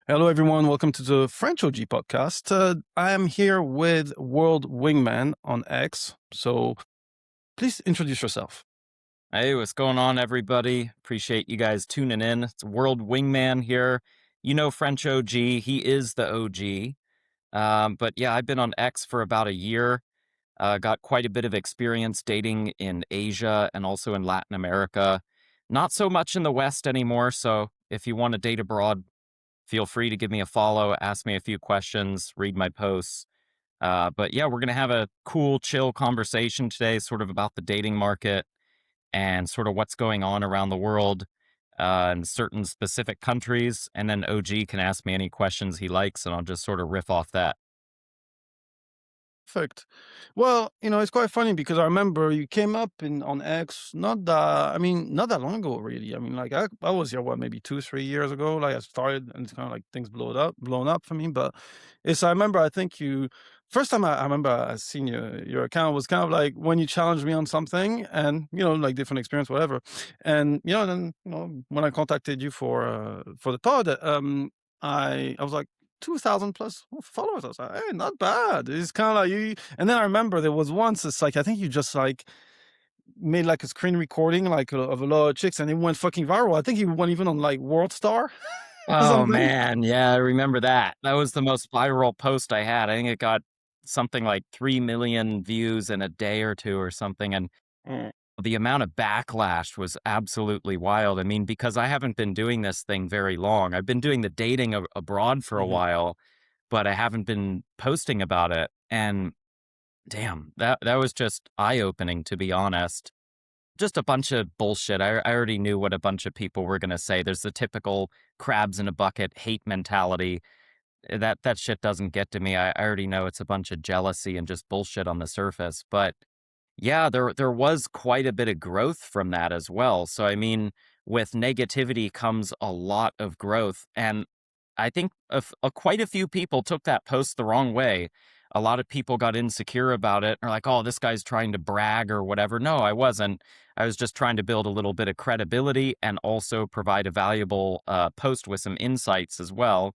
Hello, everyone. Welcome to the French OG podcast. I am here with World Wingman on X. So please introduce yourself. Hey, what's going on, everybody? Appreciate you guys tuning in. It's World Wingman here. You know French OG. He is the OG. But yeah, I've been on X for about a year. Got quite a bit of experience dating in Asia and also in Latin America. Not so much in the West anymore. So if you want to date abroad, feel free to give me a follow, ask me a few questions, read my posts. But yeah, we're going to have a cool, chill conversation today, sort of about the dating market and sort of what's going on around the world in certain specific countries. And then OG can ask me any questions he likes, and I'll just sort of riff off that. Perfect. Well, it's quite funny because I remember you came up in on X not that long ago, really. I mean, like I was here, what, maybe 2, 3 years ago. Like I started, and it's kind of like things blown up for me. But I remember. I think you first time I remember I seen your account was kind of like when you challenged me on something, and like different experience, whatever. And then when I contacted you for the pod, I was like, 2,000 plus followers. I was like, hey, not bad. It's kind of like you. And then I remember there was once, it's like, I think you just like made like a screen recording like of a lot of chicks and it went fucking viral. I think you went even on like World Star or Oh something. man, yeah, I remember that. That was the most viral post I had. I think it got something like 3 million views in a day or two or something. And Mm. the amount of backlash was absolutely wild. I mean, because I haven't been doing this thing very long. I've been doing the dating abroad for a Mhm. while, but I haven't been posting about it. And damn, that was just eye-opening, to be honest. Just a bunch of bullshit. I already knew what a bunch of people were gonna say. There's the typical crabs in a bucket hate mentality. That shit doesn't get to me. I already know it's a bunch of jealousy and just bullshit on the surface. But yeah, there was quite a bit of growth from that as well. So I mean, with negativity comes a lot of growth, and I think quite a few people took that post the wrong way. A lot of people got insecure about it, or like, "Oh, this guy's trying to brag or whatever." No, I wasn't. I was just trying to build a little bit of credibility and also provide a valuable post with some insights as well.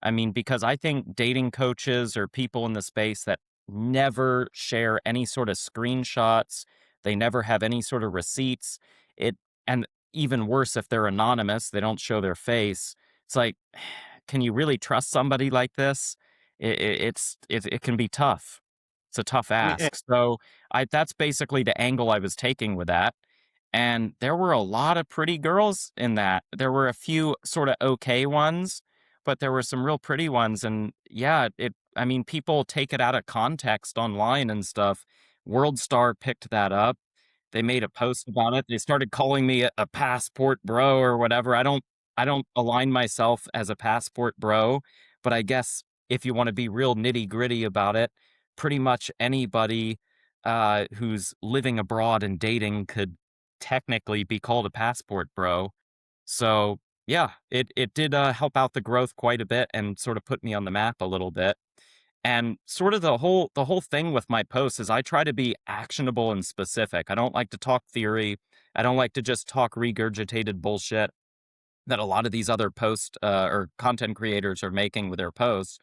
I mean, because I think dating coaches or people in the space that never share any sort of screenshots. They never have any sort of receipts. It and even worse if they're anonymous, they don't show their face. It's like, can you really trust somebody like this? It can be tough. It's a tough Yeah. ask. So I that's basically the angle I was taking with that. And there were a lot of pretty girls in that. There were a few sort of okay ones, but there were some real pretty ones. And yeah, I mean, people take it out of context online and stuff. World Star picked that up. They made a post about it. They started calling me a passport bro or whatever. I don't align myself as a passport bro, but I guess if you want to be real nitty gritty about it, pretty much anybody who's living abroad and dating could technically be called a passport bro. So yeah, it did help out the growth quite a bit and sort of put me on the map a little bit. And sort of the whole thing with my posts is I try to be actionable and specific. I don't like to talk theory. I don't like to just talk regurgitated bullshit that a lot of these other post or content creators are making with their posts.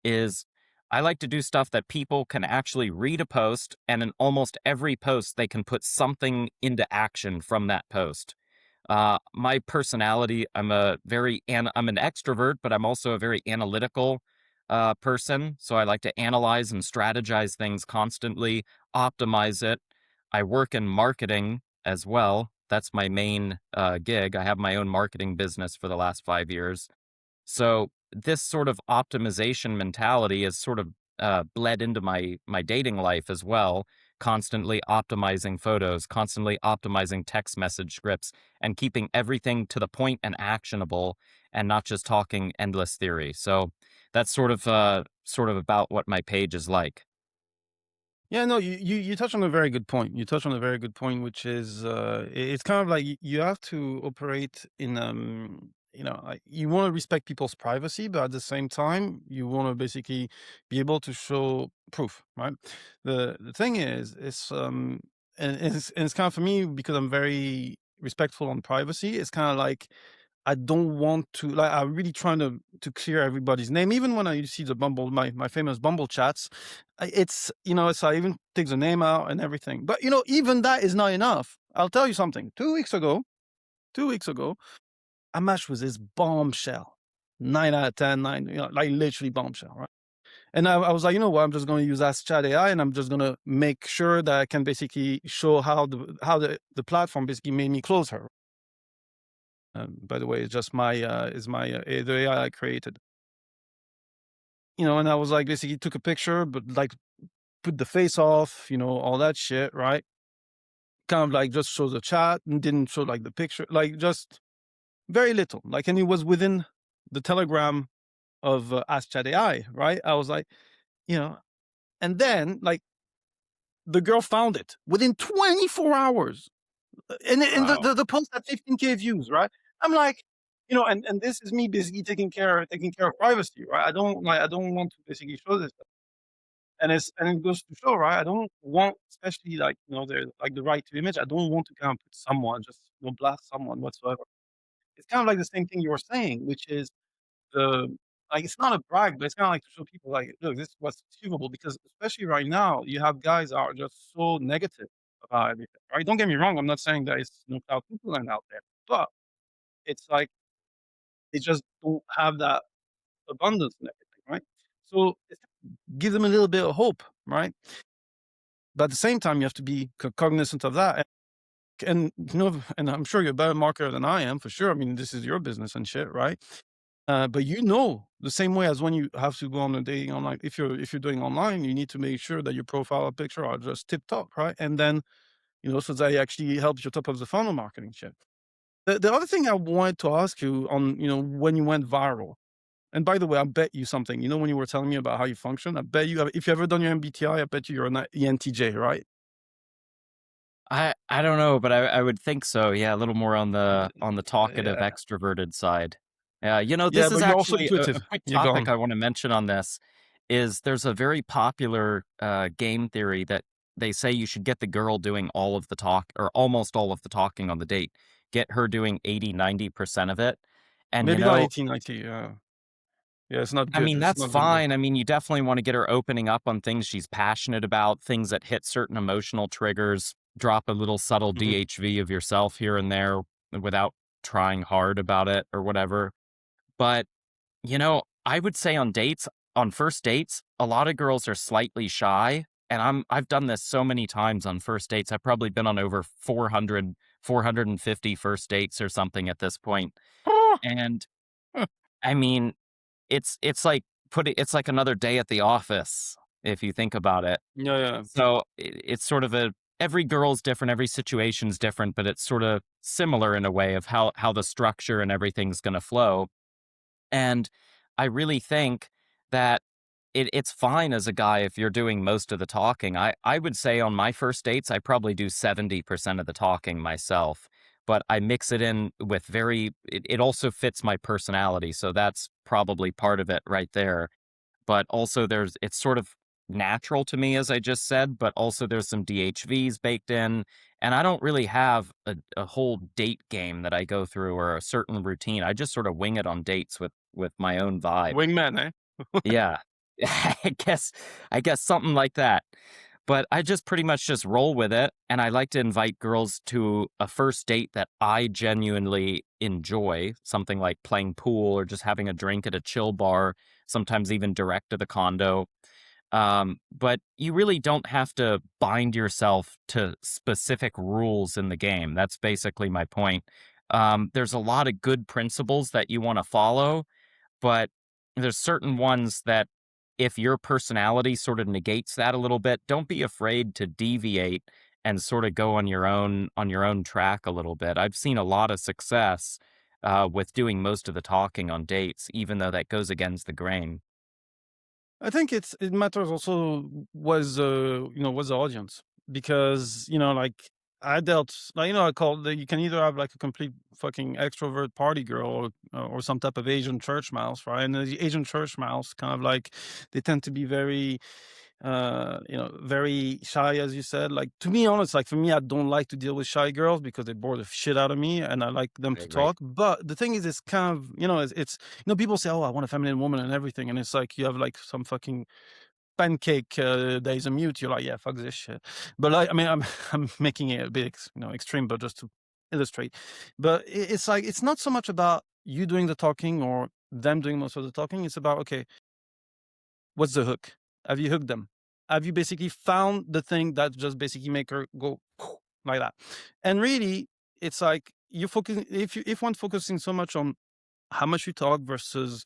Is I like to do stuff that people can actually read a post, and in almost every post they can put something into action from that post. My personality, I'm an extrovert, but I'm also a very analytical person. So I like to analyze and strategize things constantly, optimize it. I work in marketing as well. That's my main gig. I have my own marketing business for the last 5 years. So this sort of optimization mentality is sort of bled into my dating life as well. Constantly optimizing photos, constantly optimizing text message scripts, and keeping everything to the point and actionable, and not just talking endless theory. So that's sort of about what my page is like. Yeah, no, you touched on a very good point. You touched on a very good point, which is it's kind of like you have to operate in like, you want to respect people's privacy, but at the same time, you want to basically be able to show proof, right? The thing is, and it's kind of for me because I'm very respectful on privacy. It's kind of like I don't want to like, I'm really trying to clear everybody's name. Even when I see the Bumble, my famous Bumble chats, it's, it's I even take the name out and everything. But, even that is not enough. I'll tell you something. 2 weeks ago, I matched with this bombshell. 9 out of 10, 9, like literally bombshell, right? And I was like, you know what? I'm just going to use Ask Chat AI, and I'm just going to make sure that I can basically show how the platform basically made me close her. By the way, it's just the AI I created. And I was like, basically took a picture, but like put the face off, all that shit, right? Kind of like just show the chat and didn't show like the picture, like just very little. Like, and it was within the Telegram of Ask Chat AI, right? I was like, you know, and then like the girl found it within 24 hours. And the, Wow. the, the post had 15K views, right? I'm like, and this is me basically taking care of privacy, right? I don't want to basically show this. And it goes to show, right? I don't want, especially like, there's like the right to image. I don't want to kind of put someone, just, blast someone whatsoever. It's kind of like the same thing you were saying, which is the like, it's not a brag, but it's kind of like to show people like, look, this is what's achievable, because especially right now, you have guys that are just so negative about everything, right? Don't get me wrong. I'm not saying that it's no cloud cuckoo out there, but it's like they just don't have that abundance and everything, right? So give them a little bit of hope, right? But at the same time, you have to be cognizant of that. And I'm sure you're a better marketer than I am, for sure. I mean, this is your business and shit, right? But the same way as when you have to go on a dating online, if you're doing online, you need to make sure that your profile and picture are just tip top, right? And then, so that it actually helps your top of the funnel marketing shit. The other thing I wanted to ask you on, when you went viral, and by the way, I bet you something. When you were telling me about how you function, I bet you, if you ever done your MBTI, I bet you're an ENTJ, right? I don't know, but I would think so. Yeah, a little more on the talkative, Yeah. extroverted side. Yeah, Yeah, this is but you're also actually a intuitive. quick You're topic gone. I want to mention on this is there's a very popular game theory that they say you should get the girl doing all of the talk or almost all of the talking on the date. Get her doing 80-90% of it. And Maybe not 18, 19. Yeah. Yeah, it's not I good. mean, It's that's not good. fine. I mean, you definitely want to get her opening up on things she's passionate about, things that hit certain emotional triggers, drop a little subtle Mhm. DHV of yourself here and there without trying hard about it or whatever. But, I would say on first dates, a lot of girls are slightly shy. And I've done this so many times on first dates. I've probably been on over 450 first dates or something at this point. And I mean, it's like it's like another day at the office if you think about it. Yeah, yeah. So it's sort of every girl's different, every situation's different, but it's sort of similar in a way of how the structure and everything's going to flow. And I really think that it's fine as a guy if you're doing most of the talking. I would say on my first dates, I probably do 70% of the talking myself, but I mix it in with it also fits my personality. So that's probably part of it right there. But also it's sort of natural to me, as I just said, but also there's some DHVs baked in. And I don't really have a whole date game that I go through or a certain routine. I just sort of wing it on dates with my own vibe. Wingman, eh? Yeah. I guess something like that. But I just pretty much just roll with it, and I like to invite girls to a first date that I genuinely enjoy, something like playing pool or just having a drink at a chill bar, sometimes even direct to the condo. But you really don't have to bind yourself to specific rules in the game. That's basically my point. There's a lot of good principles that you want to follow, but there's certain ones that if your personality sort of negates that a little bit, don't be afraid to deviate and sort of go on your own track a little bit. I've seen a lot of success with doing most of the talking on dates, even though that goes against the grain. I think it matters also was the audience, because like I dealt like I call you can either have like a complete fucking extrovert party girl, or some type of Asian church mouse, right? And the Asian church mouse kind of like they tend to be very very shy, as you said. Like, to be honest, like for me, I don't like to deal with shy girls because they bore the shit out of me, and I like them to Right, right. talk. But the thing is, it's kind of, people say, "Oh, I want a feminine woman and everything," and it's like you have like some fucking pancake that is a mute. You're like, yeah, fuck this shit. But like, I mean, I'm I'm making it a bit extreme, but just to illustrate. But it's like it's not so much about you doing the talking or them doing most of the talking. It's about, okay, what's the hook? Have you hooked them? Have you basically found the thing that just basically make her go like that? And really, it's like you focus if one focusing so much on how much you talk versus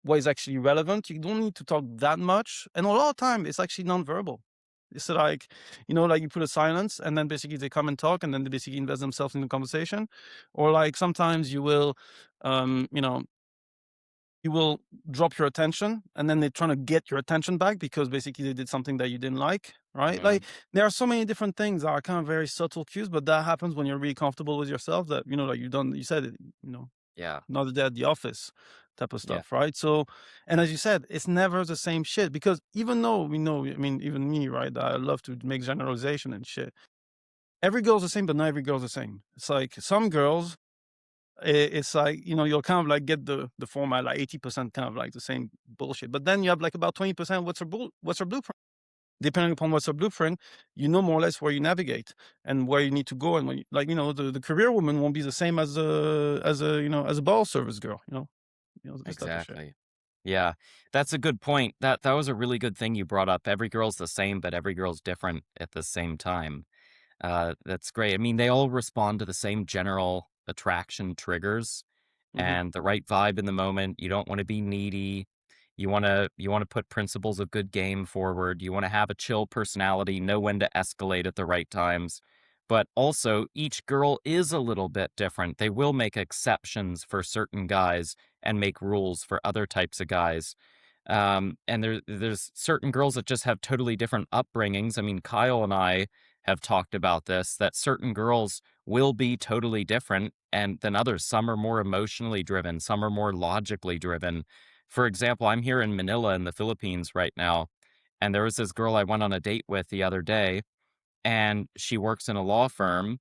what is actually relevant, you don't need to talk that much. And a lot of time it's actually nonverbal. It's like, like you put a silence and then basically they come and talk and then they basically invest themselves in the conversation. Or like sometimes um, you know, you will drop your attention and then they're trying to get your attention back because basically they did something that you didn't like, right? Like Mhm. there are so many different things that are kind of very subtle cues, but that happens when you're really comfortable with yourself that, like you said it, Yeah, not a day at the office type of yeah, stuff, right? So, and as you said, it's never the same shit because even though we know, I mean, even me, right? I love to make generalization and shit. Every girl's the same, but not every girl's the same. It's like some girls, it's like, you'll kind of like get the format like 80% kind of like the same bullshit. But then you have like about 20% what's her blueprint. Depending upon what's her blueprint, you know more or less where you navigate and where you need to go. And when like, the career woman won't be the same as a ball service girl, this type of shit. exactly. Yeah, that's a good point. That was a really good thing you brought up. Every girl's the same, but every girl's different at the same time. That's great. I mean, they all respond to the same general attraction triggers Mhm. and the right vibe in the moment. You don't want to be needy. You want to put principles of good game forward. You want to have a chill personality, know when to escalate at the right times. But also, each girl is a little bit different. They will make exceptions for certain guys and make rules for other types of guys. And there's certain girls that just have totally different upbringings. I mean, Kyle and I have talked about this, that certain girls will be totally different and than others. Some are more emotionally driven, some are more logically driven. For example, I'm here in Manila in the Philippines right now, and there was this girl I went on a date with the other day, and she works in a law firm,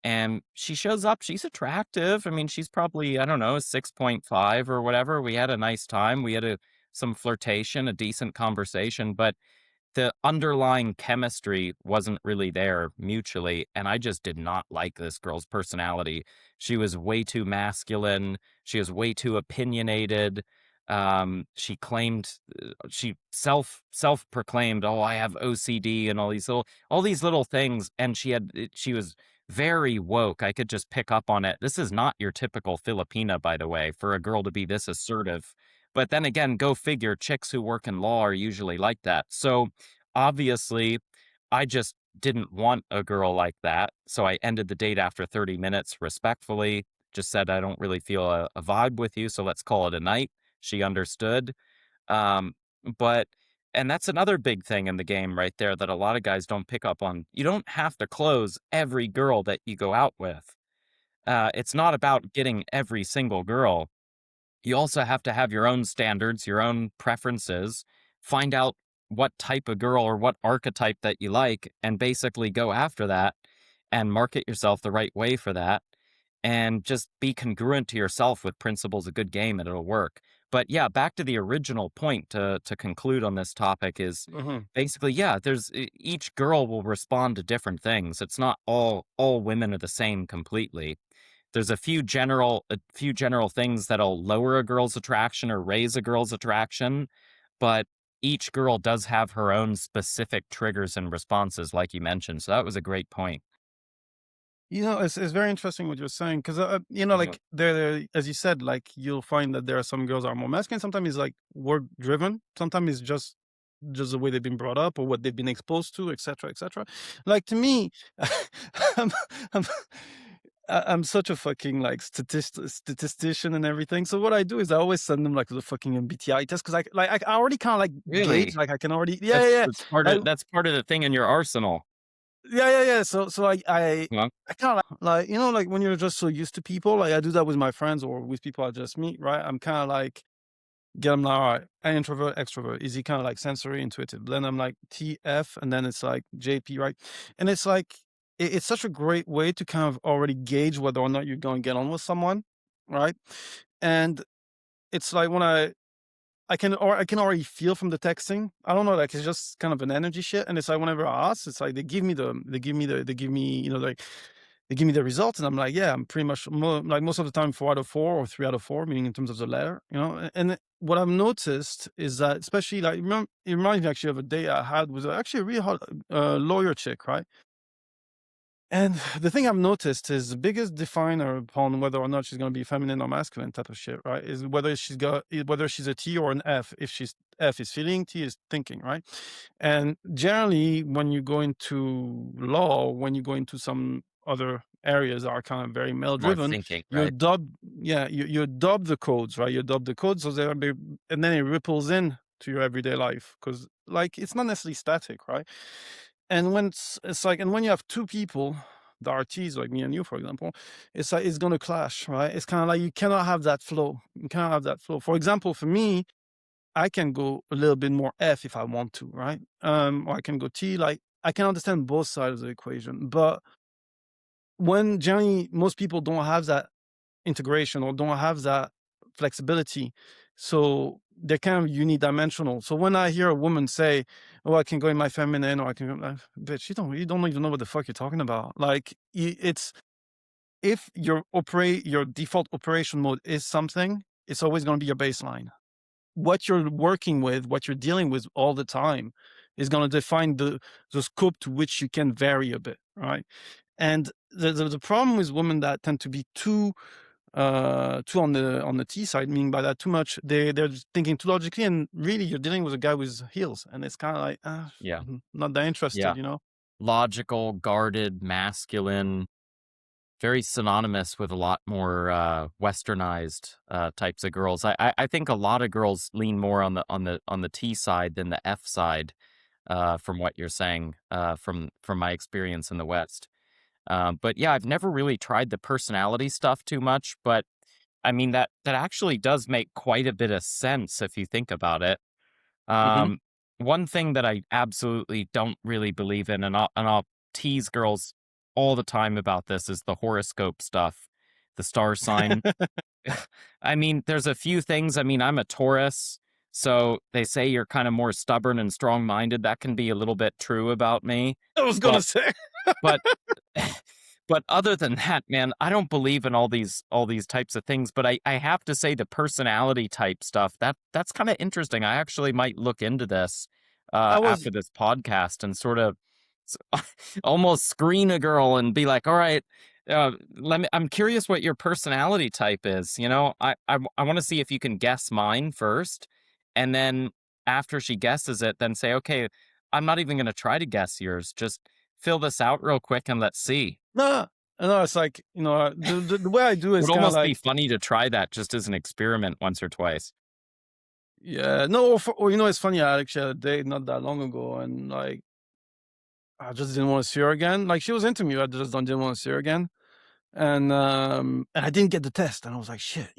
and she shows up, she's attractive. I mean, she's probably, I don't know, 6.5 or whatever. We had a nice time. We had some flirtation, a decent conversation, but the underlying chemistry wasn't really there mutually, and I just did not like this girl's personality. She was way too masculine, she was way too opinionated. She claimed she self-proclaimed, "Oh, I have OCD," and all these little things, and she was very woke. I could just pick up on it. This is not your typical Filipina, by the way, for a girl to be this assertive. But then again, go figure, chicks who work in law are usually like that. So obviously, I just didn't want a girl like that. So I ended the date after 30 minutes respectfully, just said, I don't really feel a vibe with you. So let's call it a night. She understood. Um, but, and that's another big thing in the game right there that a lot of guys don't pick up on. You don't have to close every girl that you go out with. It's not about getting every single girl. You also have to have your own standards, your own preferences, find out what type of girl or what archetype that you like, and basically go after that and market yourself the right way for that. And just be congruent to yourself with principles of good game and it'll work. But yeah, back to the original point to conclude on this topic is Mhm. basically, yeah, each girl will respond to different things. It's not all women are the same completely. There's a few general things that'll lower a girl's attraction or raise a girl's attraction, but each girl does have her own specific triggers and responses, like you mentioned. So that was a great point. It's very interesting what you're saying because, Mhm. like as you said, like you'll find that there are some girls are more masculine. Sometimes it's like work driven. Sometimes it's just the way they've been brought up or what they've been exposed to, etc., etc. Like to me, I'm, I'm I'm such a fucking like statistician and everything. So what I do is I always send them like the fucking MBTI test because I already kind of like gauge, Really? like I can already, yeah, yeah, That's yeah. that's part Like, of that's part of the thing in your arsenal. yeah, yeah, yeah. So Huh? I kind of like, like when you're just so used to people, like I do that with my friends or with people I just meet, right? I'm kind of like get them like, all right, an introvert, extrovert. Is he kind of like sensory, intuitive? Then I'm like TF, and then it's like JP, right? And it's like it's such a great way to kind of already gauge whether or not you're going to get on with someone, right? And it's like when I can already feel from the texting. I don't know, like it's just kind of an energy shit. And it's like whenever I ask, it's like they give me, like they give me the results, and I'm like, yeah, I'm pretty much like most of the time 4 out of 4 or 3 out of 4, meaning in terms of the letter, And what I've noticed is that, especially like it reminds me actually of a day I had with actually a really hot lawyer chick, right? And the thing I've noticed is the biggest definer upon whether or not she's going to be feminine or masculine type of shit, right? Is whether she's a T or an F. If she's F is feeling, T is thinking, right? And generally, when you go into law, when you go into some other areas that are kind of very male More driven, thinking, you right? adopt, yeah, you adopt the codes, right? You adopt the codes, so and then it ripples in to your everyday life because, like, it's not necessarily static, right? And when it's like, and when you have two people, the RTs like me and you, for example, it's like it's gonna clash, right? It's kind of like you cannot have that flow. You cannot have that flow. For example, for me, I can go a little bit more F if I want to, right? Or I can go T. Like I can understand both sides of the equation, but when generally most people don't have that integration or don't have that flexibility, so they're kind of unidimensional. So when I hear a woman say, "Oh, I can go in my feminine," or I can, bitch, you don't even know what the fuck you're talking about. Like it's if your default operation mode is something, it's always going to be your baseline. What you're working with, what you're dealing with all the time, is going to define the scope to which you can vary a bit, right? And the problem with women that tend to be too on the T side, meaning by that too much, they're just thinking too logically, and really you're dealing with a guy with heels, and it's kind of like, Yeah, not that yeah. interested. Logical, guarded, masculine, very synonymous with a lot more westernized types of girls. I think a lot of girls lean more on the T side than the F side, from what you're saying, from my experience in the West. But yeah, I've never really tried the personality stuff too much, but I mean that actually does make quite a bit of sense if you think about it. Hmm. Um, One thing that I absolutely don't really believe in, and I'll tease girls all the time about this, is the horoscope stuff, the star sign. I mean, there's a few things. I mean, I'm a Taurus, so they say you're kind of more stubborn and strong-minded. That can be a little bit true about me, I was gonna but say. but but other than that, man, I don't believe in all these types of things, but I have to say the personality type stuff, that's kinda interesting. I actually might look into this, I was after this podcast and sort of s almost screen a girl and be like, "Alright, I'm curious what your personality type is," you know? I wanna see if you can guess mine first, and then after she guesses it, then say, "Okay, I'm not even gonna try to guess yours, just fill this out real quick and let's see." no, no. It's like, the way I do is Would kind of almost be like, funny to try that just as an experiment once or twice. yeah, no, or it's funny. I actually had a date not that long ago, and like I just didn't want to see her again. Like she was into me, I just didn't want to see her again. And I didn't get the test, and I was like, shit.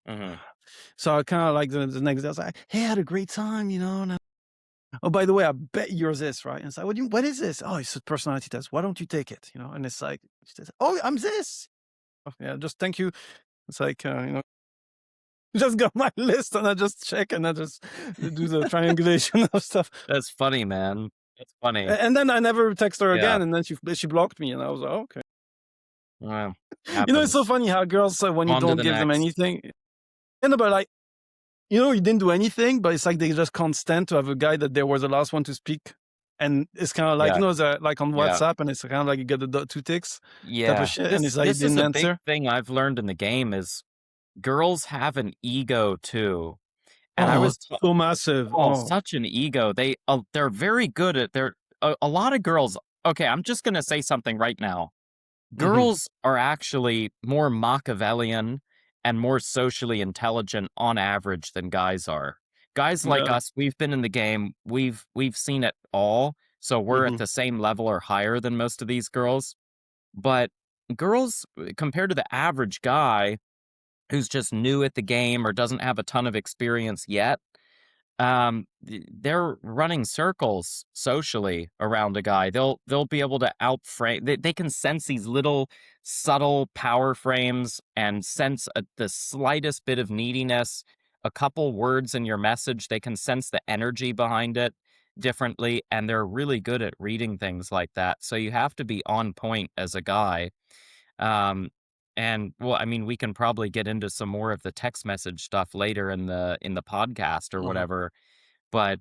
Mhm. So I kind of like the next day, I was like, hey, I had a great time. And oh, by the way, I bet yours is right. And it's like, what is this? Oh, it's a personality test. Why don't you take it? And it's like, she says, oh, I'm this. Oh, yeah, just thank you. It's like, just got my list, and I just check, and I just do the triangulation of stuff. That's funny, man. That's funny. And then I never text her Yeah. again, and then she blocked me, and I was like, okay. Well, It's so happens. funny how girls say when you On to don't the give them next. anything, but like, you didn't do anything, but it's like they just can't stand to have a guy that they were the last one to speak. And it's kind of like, Yeah, like on yeah, WhatsApp, and it's kind of like you get the two ticks type of yeah. shit. And This it's like you this is didn't a big answer. thing I've learned in the game is girls have an ego too, and I Oh, was it's so massive. oh, Oh, such an ego. They're very good at a lot of girls. Okay, I'm just gonna say something right now. hmm, Girls are actually more Machiavellian and more socially intelligent on average than guys are. Guys like yeah. us, we've been in the game, we've seen it all, so we're at Hmm. the same level or higher than most of these girls. But girls, compared to the average guy who's just new at the game or doesn't have a ton of experience yet, they're running circles socially around a guy. They'll be able to outframe. They can sense these little subtle power frames and sense the slightest bit of neediness, a couple words in your message. They can sense the energy behind it differently, and they're really good at reading things like that. So you have to be on point as a guy. Um, and well, I mean, we can probably get into some more of the text message stuff later in the podcast or Uh-huh. whatever. But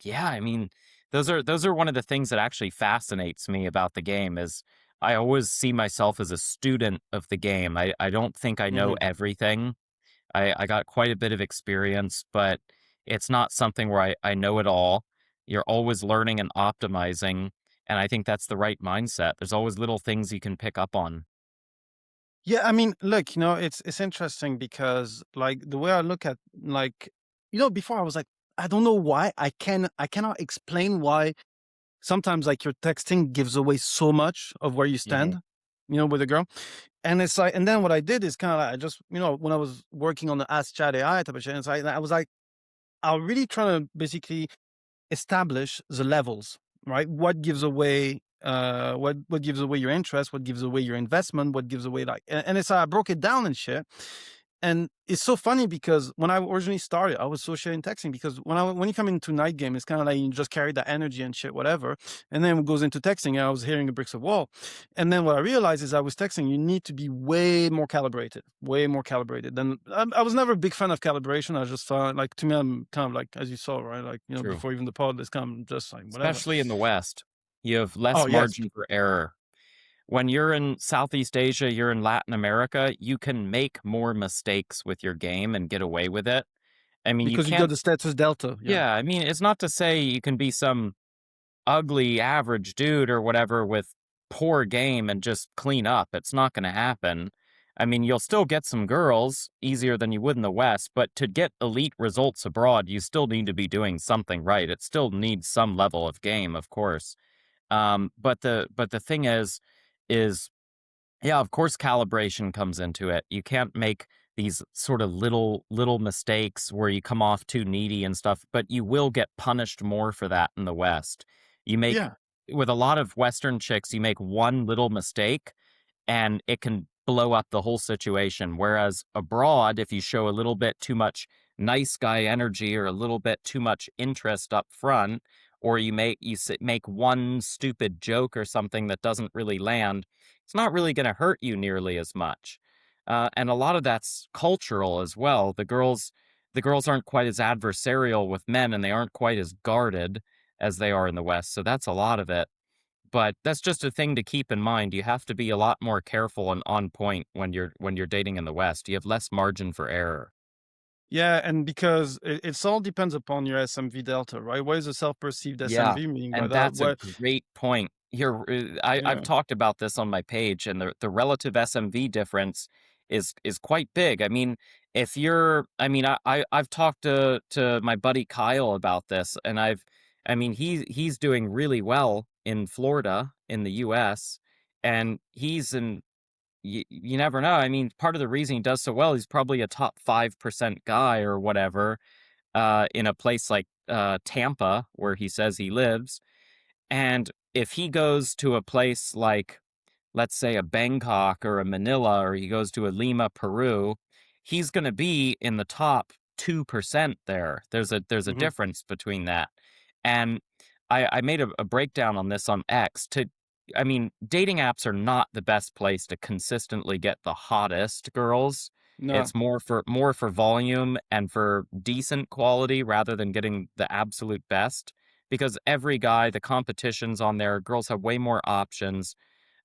yeah, I mean, those are one of the things that actually fascinates me about the game is I always see myself as a student of the game. I don't think I know Mhm. everything. I got quite a bit of experience, but it's not something where I know it all. You're always learning and optimizing, and I think that's the right mindset. There's always little things you can pick up on. Yeah, I mean, look, it's interesting because like the way I look at like, before I was like, I don't know why I cannot explain why sometimes like your texting gives away so much of where you stand, Mhm. with a girl. And it's like, and then what I did is kind of like I just, when I was working on the Ask Chat AI type of shit, it's like I was like, I really trying to basically establish the levels, right? What gives away what gives away your interest, what gives away your investment, what gives away like and it's I broke it down and shit. And it's so funny because when I originally started, I was associating texting because when you come into night game, it's kind of like you just carry that energy and shit, whatever. And then it goes into texting, and I was hearing the bricks of wall. And then what I realized is I was texting, you need to be way more calibrated, way more calibrated. Then I was never a big fan of calibration. I just found like to me, I'm kind of like as you saw, right? Like True. before even the pod, it's kind of just like whatever. Especially in the West, you have less Oh yes, margin for error. When you're in Southeast Asia, you're in Latin America, you can make more mistakes with your game and get away with it. I mean, you because you got can't. the status delta. Yeah, Yeah, I mean, it's not to say you can be some ugly average dude or whatever with poor game and just clean up. It's not going to happen. I mean, you'll still get some girls easier than you would in the West, but to get elite results abroad, you still need to be doing something right. It still needs some level of game, of course. But the thing is yeah, of course calibration comes into it. You can't make these sort of little mistakes where you come off too needy and stuff, but you will get punished more for that in the West. You make yeah, with a lot of Western chicks, you make one little mistake and it can blow up the whole situation. Whereas abroad, if you show a little bit too much nice guy energy or a little bit too much interest up front, or you make one stupid joke or something that doesn't really land, it's not really going to hurt you nearly as much. And a lot of that's cultural as well. The girls aren't quite as adversarial with men, and they aren't quite as guarded as they are in the West. So that's a lot of it. But that's just a thing to keep in mind. You have to be a lot more careful and on point when you're dating in the West. You have less margin for error. yeah, and because it's all depends upon your SMV delta, right? What is a self-perceived Yeah, SMV meaning by and that? that's a What? great point. I've Yeah, talked about this on my page, and the relative SMV difference is quite big. I mean, if you're, I mean, I've talked to my buddy Kyle about this, and I mean, he's doing really well in Florida in the U.S., and he's in. You never know. I mean, part of the reason he does so well, he's probably a top 5% guy or whatever, in a place like Tampa, where he says he lives. And if he goes to a place like, let's say, a Bangkok or a Manila, or he goes to a Lima, Peru, he's going to be in the top 2% there. There's a mhm, difference between that. And I made a breakdown on this on X. I mean, dating apps are not the best place to consistently get the hottest girls. no, It's more for volume and for decent quality rather than getting the absolute best, because every guy, the competition's on there, girls have way more options.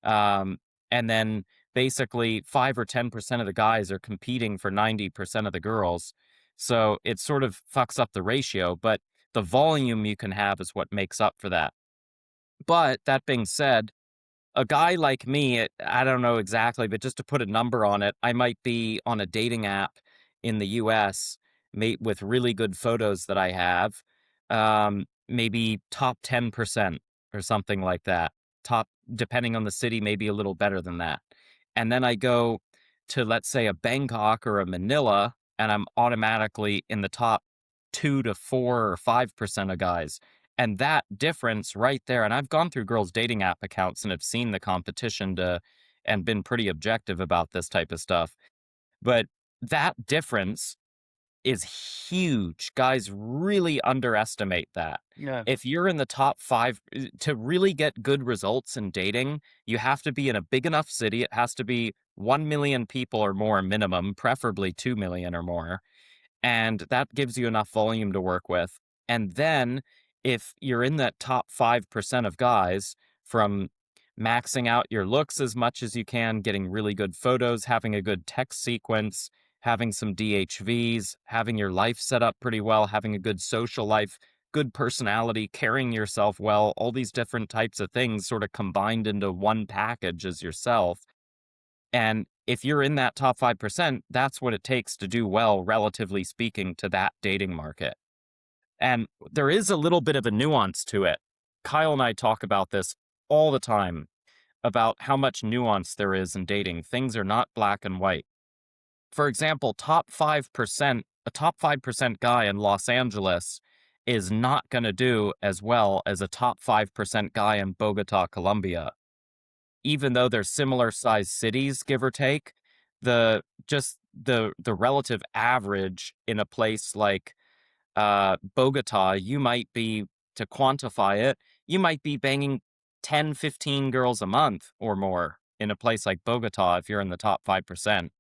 Um, and then basically 5 or 10% of the guys are competing for 90% of the girls. So it sort of fucks up the ratio, but the volume you can have is what makes up for that. But that being said, a guy like me, I don't know exactly, but just to put a number on it, I might be on a dating app in the US, mate, with really good photos that I have, maybe top 10% or something like that. Top, depending on the city, maybe a little better than that. And then I go to, let's say, a Bangkok or a Manila, and I'm automatically in the top 2 to 4 or 5% of guys. And that difference right there, and I've gone through girls' dating app accounts and have seen the competition and been pretty objective about this type of stuff. But that difference is huge. Guys really underestimate that. Yeah. If you're in the top 5 to really get good results in dating, you have to be in a big enough city. It has to be 1 million people or more minimum, preferably 2 million or more, and that gives you enough volume to work with. And then if you're in that top 5% of guys, from maxing out your looks as much as you can, getting really good photos, having a good text sequence, having some DHVs, having your life set up pretty well, having a good social life, good personality, carrying yourself well, all these different types of things sort of combined into one package as yourself. And if you're in that top 5%, that's what it takes to do well, relatively speaking, to that dating market. And there is a little bit of a nuance to it. Kyle and I talk about this all the time, about how much nuance there is in dating. Things are not black and white. For example, a top 5% guy in Los Angeles is not going to do as well as a top 5% guy in Bogota, Colombia. Even though they're similar sized cities, give or take, the relative average in a place like Bogota, to quantify it, you might be banging 10, 15 girls a month or more in a place like Bogota if you're in the top 5%.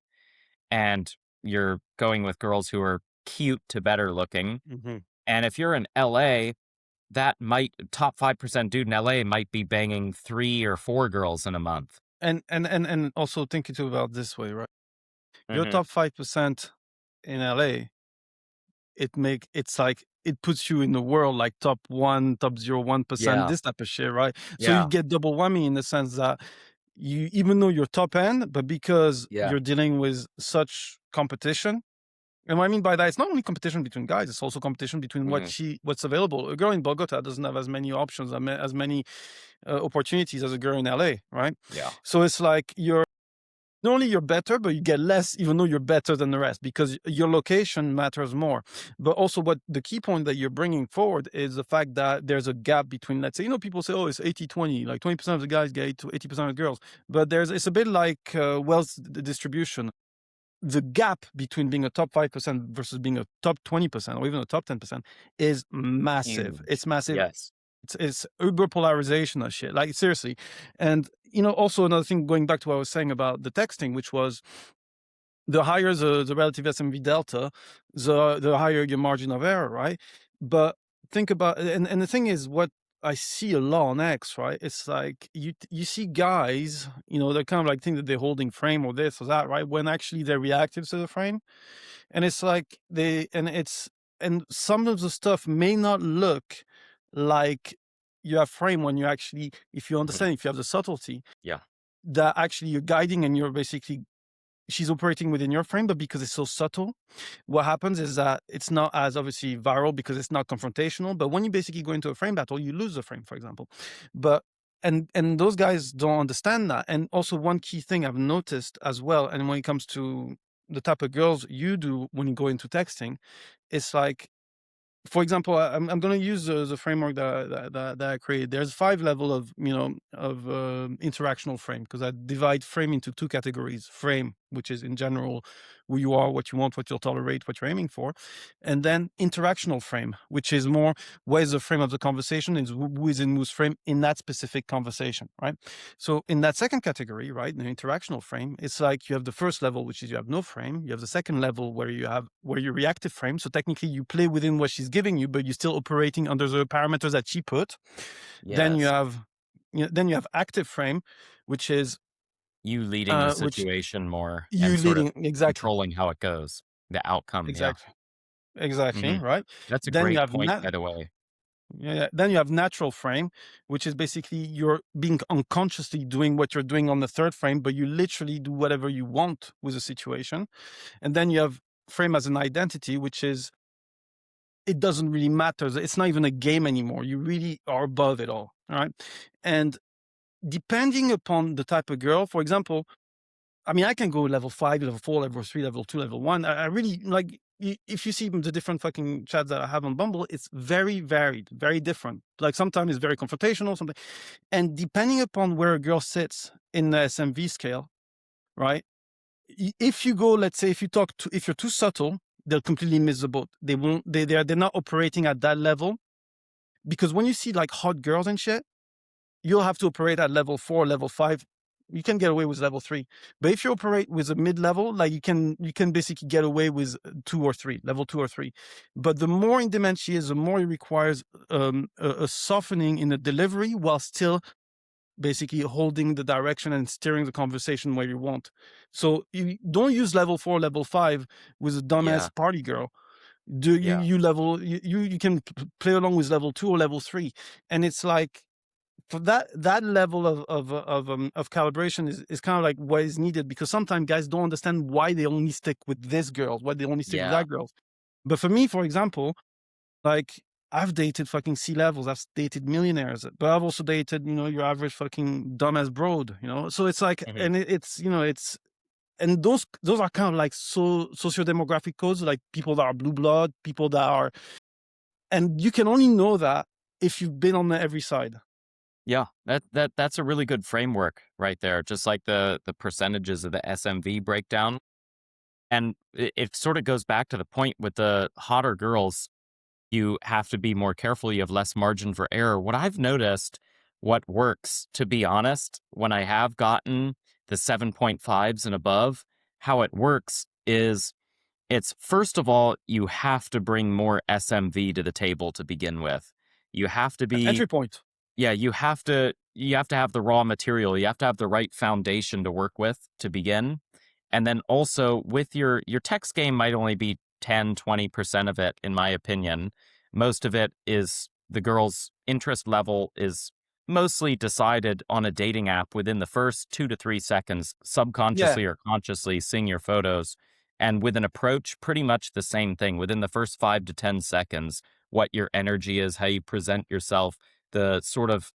And you're going with girls who are cute to better looking. Mhm. And if you're in LA, top 5% dude in LA might be banging 3 or 4 girls in a month. And also think it about this way, right? Your Mhm. top 5% in LA, it's like it puts you in the world like top 1, top 0.1%, Yeah. this type of shit, right? So you Yeah. get double whammy in the sense that you, even though you're top end, but because Yeah. you're dealing with such competition. And what I mean by that, it's not only competition between guys, it's also competition between Mhm. what's available. A girl in Bogota doesn't have as many options, as many opportunities as a girl in LA, right? Yeah. So it's like you're not only you're better, but you get less, even though you're better than the rest, because your location matters more. But also, what the key point that you're bringing forward is the fact that there's a gap between, let's say, people say, oh, it's 80-20, like 20% of the guys get to 80% of the girls. But it's a bit like wealth distribution. The gap between being a top 5% versus being a top 20% or even a top 10% is massive. Huge. It's massive. Yes. It's uber polarization of shit. Like seriously. And also another thing, going back to what I was saying about the texting, which was the higher the relative SMV delta, the higher your margin of error, right? But think about, and the thing is, what I see a lot on X, right? It's like you see guys, they're kind of like think that they're holding frame or this or that, right? When actually they're reactive to the frame. And it's like and some of the stuff may not look like you have frame when you actually, if you Mhm. understand, if you have the subtlety, Yeah. that actually you're guiding and you're basically, she's operating within your frame, but because it's so subtle, what happens is that it's not as obviously viral because it's not confrontational. But when you basically go into a frame battle, you lose the frame, for example. But and those guys don't understand that. And also one key thing I've noticed as well, and when it comes to the type of girls you do when you go into texting, it's like, for example, I'm going to use the framework that I created. There's 5 level of interactional frame, because I divide frame into 2 categories: frame, which is in general who you are, what you want, what you'll tolerate, what you're aiming for, and then interactional frame, which is more what is the frame of the conversation, is who is in whose frame in that specific conversation, right? So in that second category, right, the interactional frame, it's like you have the first level, which is you have no frame. You have the second level where you reactive frame. So technically you play within what she's giving you, but you're still operating under the parameters that she put. Then you Yes. have active frame, which is You leading the which situation more you and sort of leading, exactly, controlling how it goes, the outcome. Yeah. exactly, exactly, Mhm. right? That's a Then you great have point, by the way. yeah, yeah. Then you have natural frame, which is basically you're being unconsciously doing what you're doing on the third frame, but you literally do whatever you want with the situation. And then you have frame as an identity, which is, it doesn't really matter. It's not even a game anymore. You really are above it all. All right. And depending upon the type of girl, for example, I mean, I can go level 5, level 4, level 3, level 2, level 1. I really like if you see the different fucking chats that I have on Bumble, it's very varied, very different. Like sometimes it's very confrontational, something. And depending upon where a girl sits in the SMV scale, right? If you go, let's say, if you're too subtle, they'll completely miss the boat. They won't. They're not operating at that level because when you see like hot girls and shit, you'll have to operate at level 4, level 5. You can get away with level 3. But if you operate with a mid-level, like you can basically get away with 2 or 3, level 2 or 3. But the more in demand she is, the more it requires a softening in the delivery while still basically holding the direction and steering the conversation where you want. So you don't use level 4, level 5 with a dumbass Yeah. party girl. Do you Yeah. you level you can play along with level 2 or level 3, and it's like for that level of calibration is kind of like what is needed because sometimes guys don't understand why they only stick with this girl, why they only stick with Yeah. that girl. But for me, for example, like I've dated fucking C levels, I've dated millionaires, but I've also dated, your average fucking dumbass broad. So it's like, Mhm. and it's and those are kind of like socio-demographic codes, like people that are blue blood, people that are, and you can only know that if you've been on the every side. Yeah, that's a really good framework right there. Just like the percentages of the SMV breakdown, and it sort of goes back to the point with the hotter girls. You have to be more careful. You have less margin for error. What I've noticed, what works, to be honest, when I have gotten the 7.5s and above, how it works is it's first of all, you have to bring more SMV to the table to begin with. You have to be Entry point. Yeah, you have to have the raw material. You have to have the right foundation to work with to begin. And then also with your text game might only be 10-20% of it in my opinion. Most of it is the girl's interest level is mostly decided on a dating app within the first 2 to 3 seconds, Yeah. subconsciously or consciously seeing your photos. And with an approach, pretty much the same thing within the first 5 to 10 seconds, what your energy is, how you present yourself, the sort of,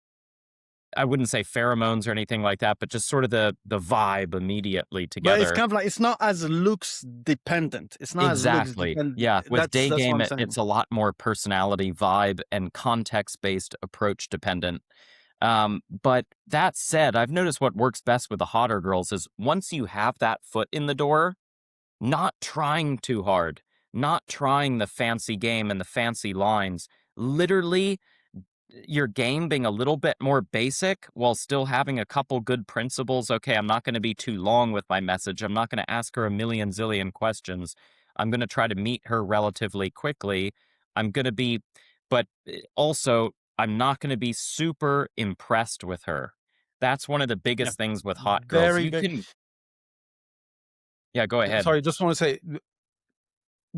I wouldn't say pheromones or anything like that, but just sort of the vibe immediately But it's together. kind of like it's not as looks dependent. It's not as looks Exactly. dependent. Yeah, with day That's what game, I'm it's saying. a lot more personality, vibe, and context-based approach dependent. But that said, I've noticed what works best with the hotter girls is once you have that foot in the door, not trying too hard, not trying the fancy game and the fancy lines, literally your game being a little bit more basic while still having a couple good principles. Okay, I'm not going to be too long with my message. I'm not going to ask her a million zillion questions. I'm going to try to meet her relatively quickly. I'm going to be, but also, I'm not going to be super impressed with her. That's one of the Yeah. biggest things with hot girls. Very, You very. can, yeah, go ahead. Sorry, just want to say,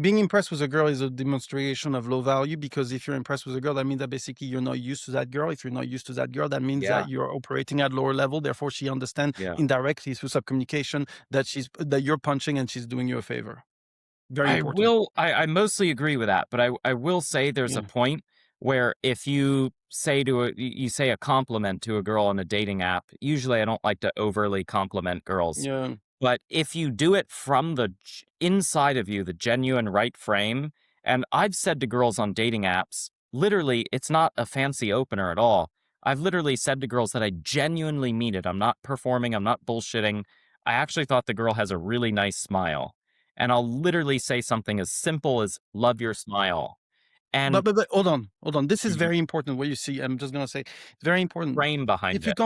being impressed with a girl is a demonstration of low value because if you're impressed with a girl, that means that basically you're not used to that girl. If you're not used to that girl, that means Yeah, that you're operating at lower level. Therefore, she understands yeah. indirectly through sub communication that you're punching and she's doing you a favor. Very I important. will I mostly agree with that, but I will say there's a Yeah. point where if you say you say a compliment to a girl on a dating app, usually I don't like to overly compliment girls. Yeah. But if you do it from the inside of you, the genuine right frame, and I've said to girls on dating apps, literally, it's not a fancy opener at all. I've literally said to girls that I genuinely mean it. I'm not performing, I'm not bullshitting. I actually thought the girl has a really nice smile. And I'll literally say something as simple as love your smile. And But hold on, hold on. This is Mhm. very important. What you see, I'm just gonna say, it's very important. Frame behind If you it.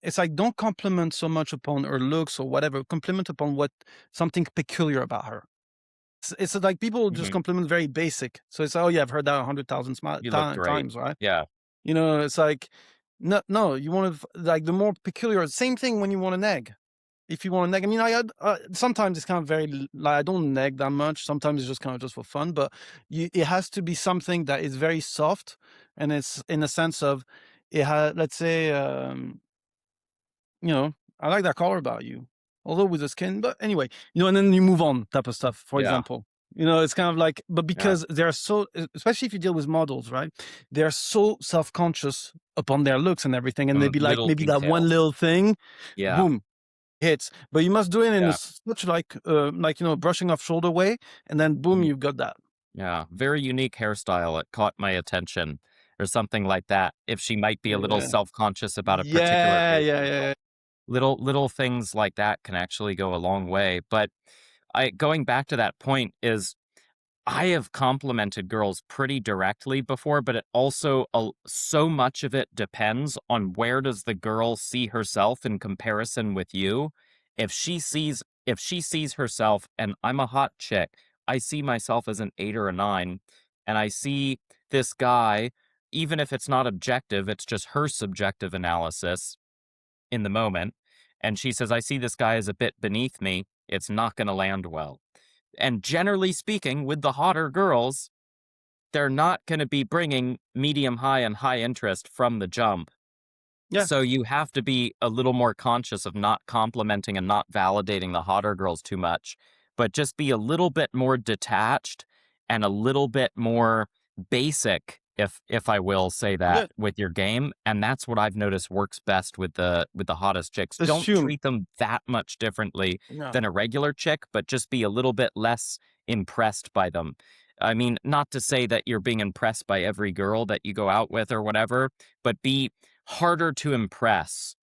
it's like don't compliment so much upon her looks or whatever. Compliment upon what something peculiar about her. It's like people just Mhm. compliment very basic. So it's oh yeah, I've heard that 100,000 You look great. times, right? Yeah. It's like no, no. You want to like the more peculiar. Same thing when you want to neg. If you want to neg, I mean, sometimes it's kind of very like I don't neg that much. Sometimes it's just kind of just for fun, but it has to be something that is very soft, and it's in the sense of it has. Let's say, I like that color about you, although with the skin. But anyway, and then you move on, type of stuff. For Yeah. example, it's kind of like, but Yeah. because they're so, especially if you deal with models, right? They're so self conscious upon their looks and everything, and they'd be like, Little maybe that one details. little thing, Yeah. boom. hits, but you must do it in a Yeah. such like, brushing off shoulder way, and then boom, Mhm. you've got that. Yeah. Very unique hairstyle. It caught my attention or something like that. If she might be a little Yeah. self-conscious about a particular Yeah, yeah, hairstyle. yeah, yeah. Little things like that can actually go a long way. But I going back to that point is I have complimented girls pretty directly before, but it also so much of it depends on where does the girl see herself in comparison with you. If she sees herself and I'm a hot chick, I see myself as an 8 or a 9 and I see this guy even if it's not objective, it's just her subjective analysis in the moment and she says I see this guy as a bit beneath me, it's not going to land well. And generally speaking, with the hotter girls, they're not going to be bringing medium high and high interest from the jump. Yeah, So you have to be a little more conscious of not complimenting and not validating the hotter girls too much, but just be a little bit more detached and a little bit more basic, if I will say that, yeah. with your game. And that's what I've noticed works best with the hottest chicks. Don't Assume. treat them that much differently Yeah. than a regular chick, but just be a little bit less impressed by them. I mean, not to say that you're being impressed by every girl that you go out with or whatever, but be harder to impress.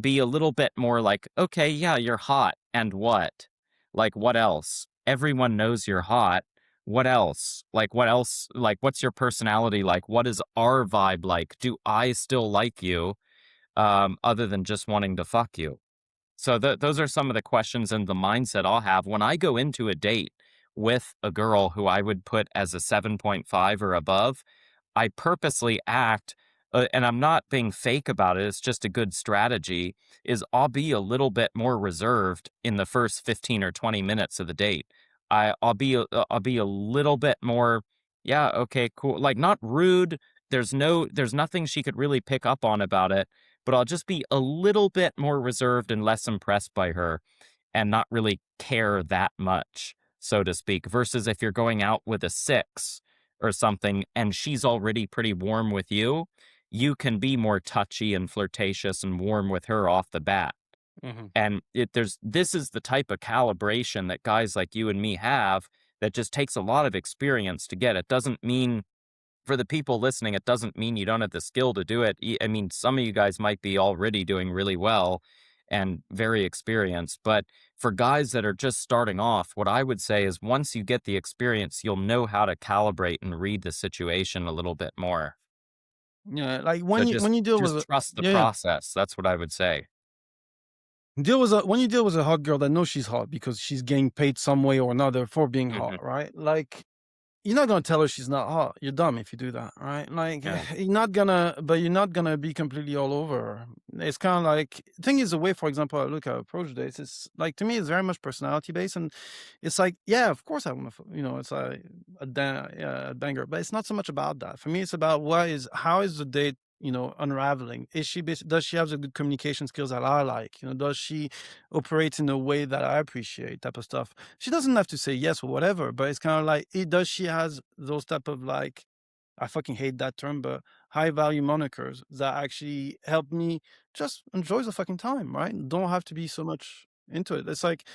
Be a little bit more like, okay, yeah, you're hot. And what? Like, what else? Everyone knows you're hot. What else? Like, what else? Like, what's your personality like? What is our vibe like? Do I still like you? Other than just wanting to fuck you? So those are some of the questions and the mindset I'll have when I go into a date with a girl who I would put as a 7.5 or above. I purposely act, and I'm not being fake about it. It's just a good strategy. Is I'll be a little bit more reserved in the first 15 or 20 minutes of the date. I'll be a little bit more. Yeah, okay, cool. Like not rude. There's nothing she could really pick up on about it, but I'll just be a little bit more reserved and less impressed by her and not really care that much, so to speak, versus if you're going out with a 6 or something and she's already pretty warm with you, you can be more touchy and flirtatious and warm with her off the bat. Mhm. And this is the type of calibration that guys like you and me have that just takes a lot of experience to get. It doesn't mean for the people listening, it doesn't mean you don't have the skill to do it. I mean, some of you guys might be already doing really well and very experienced, but for guys that are just starting off, what I would say is once you get the experience, you'll know how to calibrate and read the situation a little bit more. Yeah, like So when you deal with just a trust the yeah, yeah. process. That's what I would say. When you deal with a hot girl that knows she's hot because she's getting paid some way or another for being hot, Mhm. right? Like you're not gonna tell her she's not hot. You're dumb if you do that, right? Like Yeah. you're not gonna be completely all over her. It's kind of like thing is the way, for example, I look at approach dates. It's like to me, it's very much personality based, and it's like, yeah, of course I want to, it's like yeah, a banger, but it's not so much about that. For me, it's about how is the date. Unraveling. Does she have the good communication skills that I like? Does she operate in a way that I appreciate? Type of stuff. She doesn't have to say yes or whatever, but it's kind of like does she has those type of like I fucking hate that term, but high value monikers that actually help me just enjoy the fucking time, right? Don't have to be so much into it. It's like,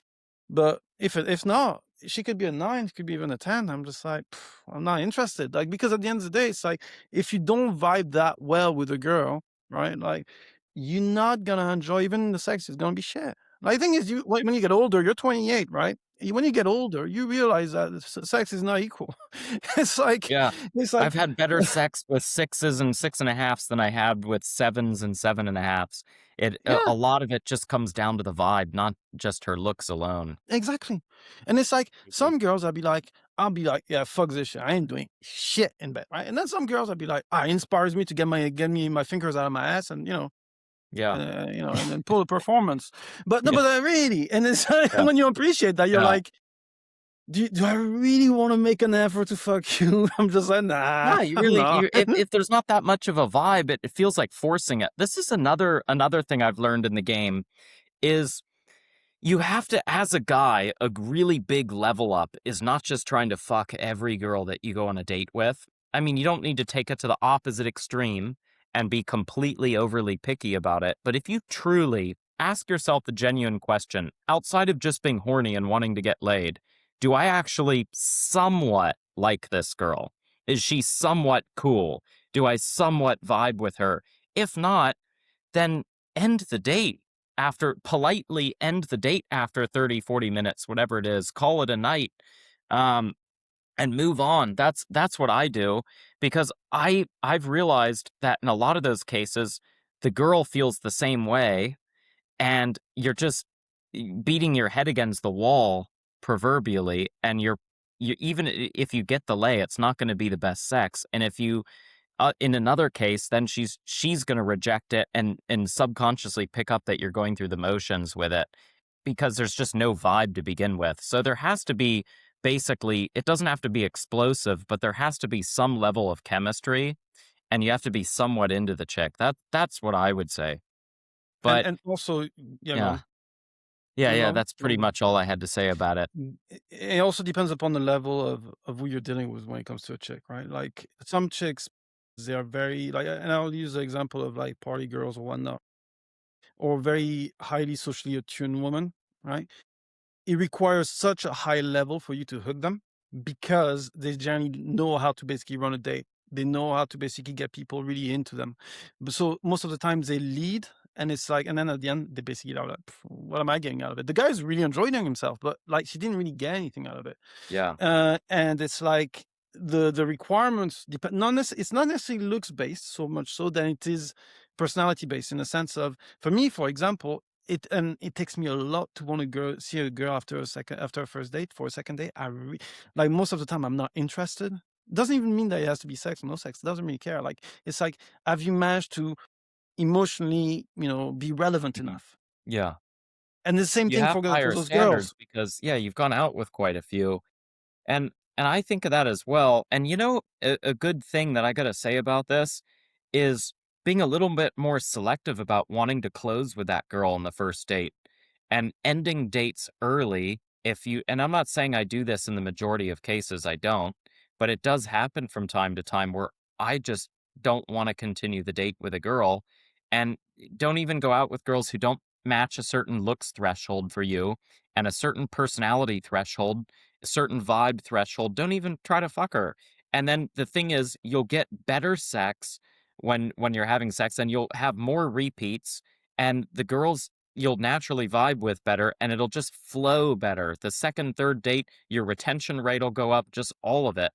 but if not, she could be a 9, it could be even a 10. I'm just like, I'm not interested. Like, because at the end of the day, it's like, if you don't vibe that well with a girl, right? Like, you're not gonna enjoy even the sex is gonna be shit. Like, the thing is, when you get older, you're 28, right? When you get older, you realize that sex is not equal. it's like, Yeah. it's I've like, had better sex with 6s and 6.5s than I had with 7s and 7.5s. A yeah. lot of it just comes down to the vibe, not just her looks alone. Exactly. And it's like Mhm. some girls I'll be like, yeah, fuck this shit. I ain't doing shit in bed, right? And then some girls I'd be like, it inspires me to get me my fingers out of my ass and Yeah. and then pull a performance. But no, Yeah. but really, and it's Yeah. when you appreciate that, you're Yeah. like, do I really want to make an effort to fuck you? I'm just like, nah, Yeah, you I'm really not. if there's not that much of a vibe, it feels like forcing it. This is another thing I've learned in the game is you have to, as a guy, a really big level up is not just trying to fuck every girl that you go on a date with. I mean, you don't need to take it to the opposite extreme and be completely overly picky about it. But if you truly ask yourself the genuine question outside of just being horny and wanting to get laid. Do I actually somewhat like this girl? Is she somewhat cool? Do I somewhat vibe with her? If not, then end the date politely end the date after 30, 40 minutes, whatever it is, call it a night. Um, and move on. That's what I do because I've realized that in a lot of those cases, the girl feels the same way, and you're just beating your head against the wall proverbially, and you even if you get the lay, it's not going to be the best sex. And if you in another case, then she's gonna reject it and subconsciously pick up that you're going through the motions with it because there's just no vibe to begin with. So there has to be basically it doesn't have to be explosive, but there has to be some level of chemistry, and you have to be somewhat into the chick. That's what I would say. But And also, yeah, go yeah. on. Yeah, No, go yeah, on. that's Go pretty on. much all I had to say about it. It also depends upon the level of who you're dealing with when it comes to a chick, right? Like some chicks, they are very like, and I'll use the example of like party girls or whatnot, or very highly socially attuned woman, right? It requires such a high level for you to hook them because they generally know how to basically run a date. They know how to basically get people really into them. But so most of the times they lead and it's like, and then at the end they basically are like, "Pff, what am I getting out of it?" The guy's really enjoying himself, but like she didn't really get anything out of it. Yeah. And it's like the requirements depend. It's not necessarily looks based so much so than it is personality based in the sense of, for me, for example, it takes me a lot to want to go see a girl after a first date for a second date. Like most of the time I'm not interested. Doesn't even mean that it has to be sex or no sex. Doesn't really care. Like it's like, have you managed to emotionally, be relevant Mhm. enough? Yeah. And the same You thing have for higher those standards girls. because, yeah, you've gone out with quite a few. And I think of that as well. And a good thing that I gotta say about this is being a little bit more selective about wanting to close with that girl on the first date and ending dates early if you and I'm not saying I do this in the majority of cases, I don't, but it does happen from time to time where I just don't want to continue the date with a girl and don't even go out with girls who don't match a certain looks threshold for you and a certain personality threshold, a certain vibe threshold. Don't even try to fuck her. And then the thing is, you'll get better sex when you're having sex, and you'll have more repeats, and the girls you'll naturally vibe with better, and it'll just flow better. The second, third date, your retention rate will go up, just all of it.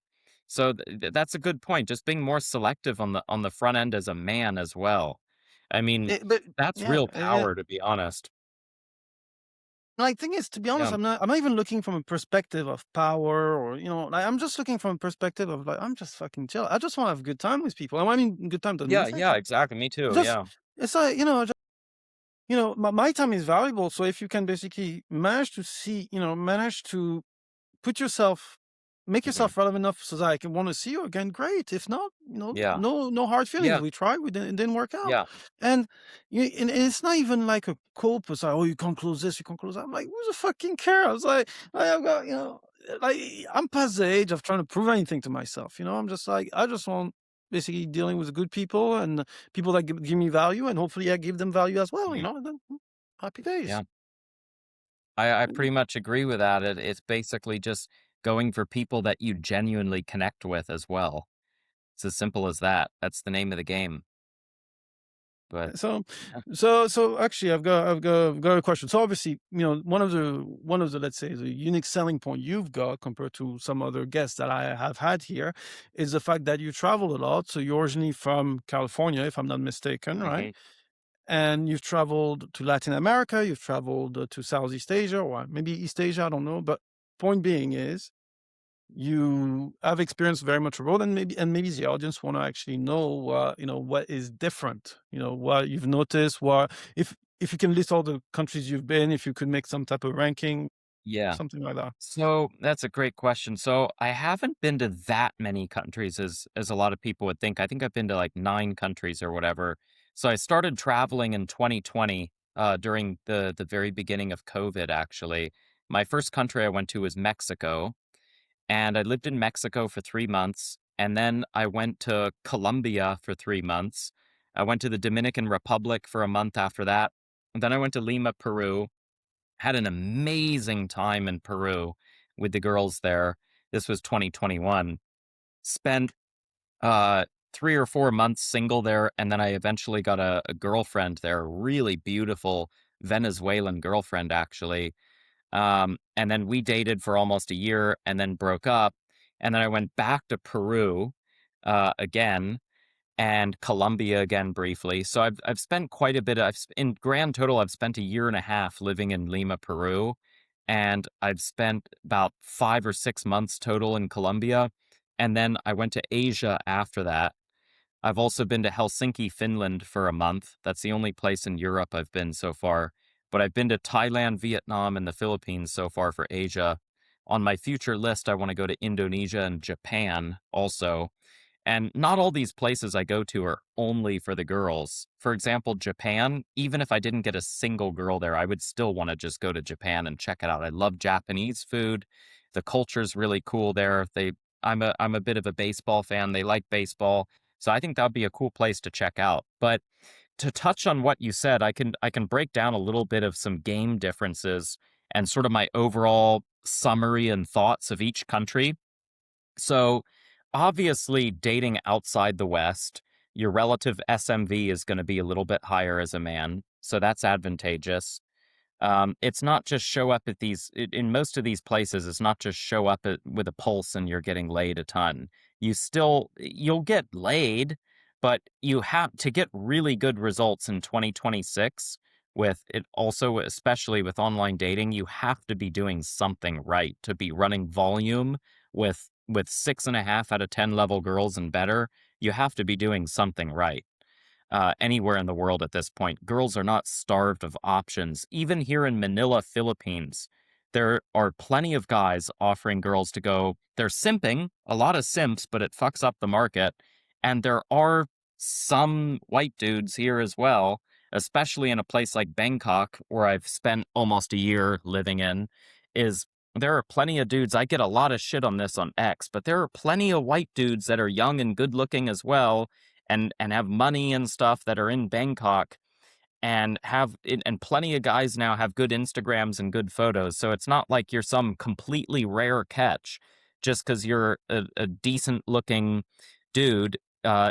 So that's a good point. Just being more selective on the front end as a man as well. I mean, But that's yeah, real power, to be honest. like, thing is, to be honest, Yeah, I'm not even looking from a perspective of power or, like, I'm just looking from a perspective of, like, I'm just fucking chill. I just wanna have a good time with people. And I mean good time doesn't mean yeah, sex. yeah, exactly. Me too. Just Yeah. it's like, my time is valuable, so if you can basically manage to put yourself make Hmm. yourself relevant enough so that I can wanna see you again, great. If not, Yeah, no hard feelings. yeah, We tried, it didn't work out. yeah, And and it's not even like a cope. It's like, "Oh, you can't close this, you can't close that." I'm like, "Who the fucking care?" I was like, I've got, like, I'm past the age of trying to prove anything to myself, I'm just like, I just want basically dealing with good people and people that give me value, and hopefully I give them value as well, mhm, and then, happy days. yeah. I pretty much agree with that. It's basically just going for people that you genuinely connect with as well. It's as simple as that. That's the name of the game. But So, yeah, so actually, I've got a question. So obviously, one of the let's say the unique selling point you've got compared to some other guests that I have had here is the fact that you travel a lot. So you're originally from California, if I'm not mistaken, right? mhm, And you've traveled to Latin America, you've traveled to Southeast Asia, or maybe East Asia, I don't know. But point being is, you have experienced very much abroad, and maybe the audience want to actually know what is different, what you've noticed, what if you can list all the countries you've been, if you could make some type of ranking, yeah. something like that. So that's a great question. So I haven't been to that many countries as a lot of people would think. I think I've been to like 9 countries or whatever. So I started traveling in 2020 during the very beginning of COVID. Actually, my first country I went to was Mexico, and I lived in Mexico for 3 months, and then I went to Colombia for 3 months. I went to the Dominican Republic for a month after that. Then I went to Lima, Peru. Had an amazing time in Peru with the girls there. This was 2021. Spent 3 or 4 months single there, and then I eventually got a girlfriend there, a really beautiful Venezuelan girlfriend, actually. And then we dated for almost a year and then broke up. And then I went back to Peru again and Colombia again briefly. So I've spent quite a bit. In grand total, I've spent a year and a half living in Lima, Peru, and I've spent about 5 or 6 months total in Colombia. And then I went to Asia after that. I've also been to Helsinki, Finland for a month. That's the only place in Europe I've been so far. But I've been to Thailand, Vietnam, and the Philippines so far for Asia. On my future list, I want to go to Indonesia and Japan also. And not all these places I go to are only for the girls. For example, Japan, even if I didn't get a single girl there, I would still want to just go to Japan and check it out. I love Japanese food. The culture's really cool there. I'm a bit of a baseball fan. They like baseball. So I think that would be a cool place to check out. But to touch on what you said, I can break down a little bit of some game differences and sort of my overall summary and thoughts of each country. So, obviously, dating outside the West, your relative SMV is going to be a little bit higher as a man. So that's advantageous. It's not just show up at in most of these places, it's not just show up with a pulse and you're getting laid a ton. You'll get laid, but you have to get really good results in 2026 with it also, especially with online dating, you have to be doing something right to be running volume with 6.5 out of 10 level girls and better. You have to be doing something right anywhere in the world at this point. Girls are not starved of options. Even here in Manila, Philippines, there are plenty of guys offering girls to go. They're simping, a lot of simps, but it fucks up the market. And there are some white dudes here as well, especially in a place like Bangkok, where I've spent almost a year living in, is there are plenty of dudes. I get a lot of shit on this on X, but there are plenty of white dudes that are young and good looking as well and have money and stuff that are in Bangkok and plenty of guys now have good Instagrams and good photos. So it's not like you're some completely rare catch just because you're a decent looking dude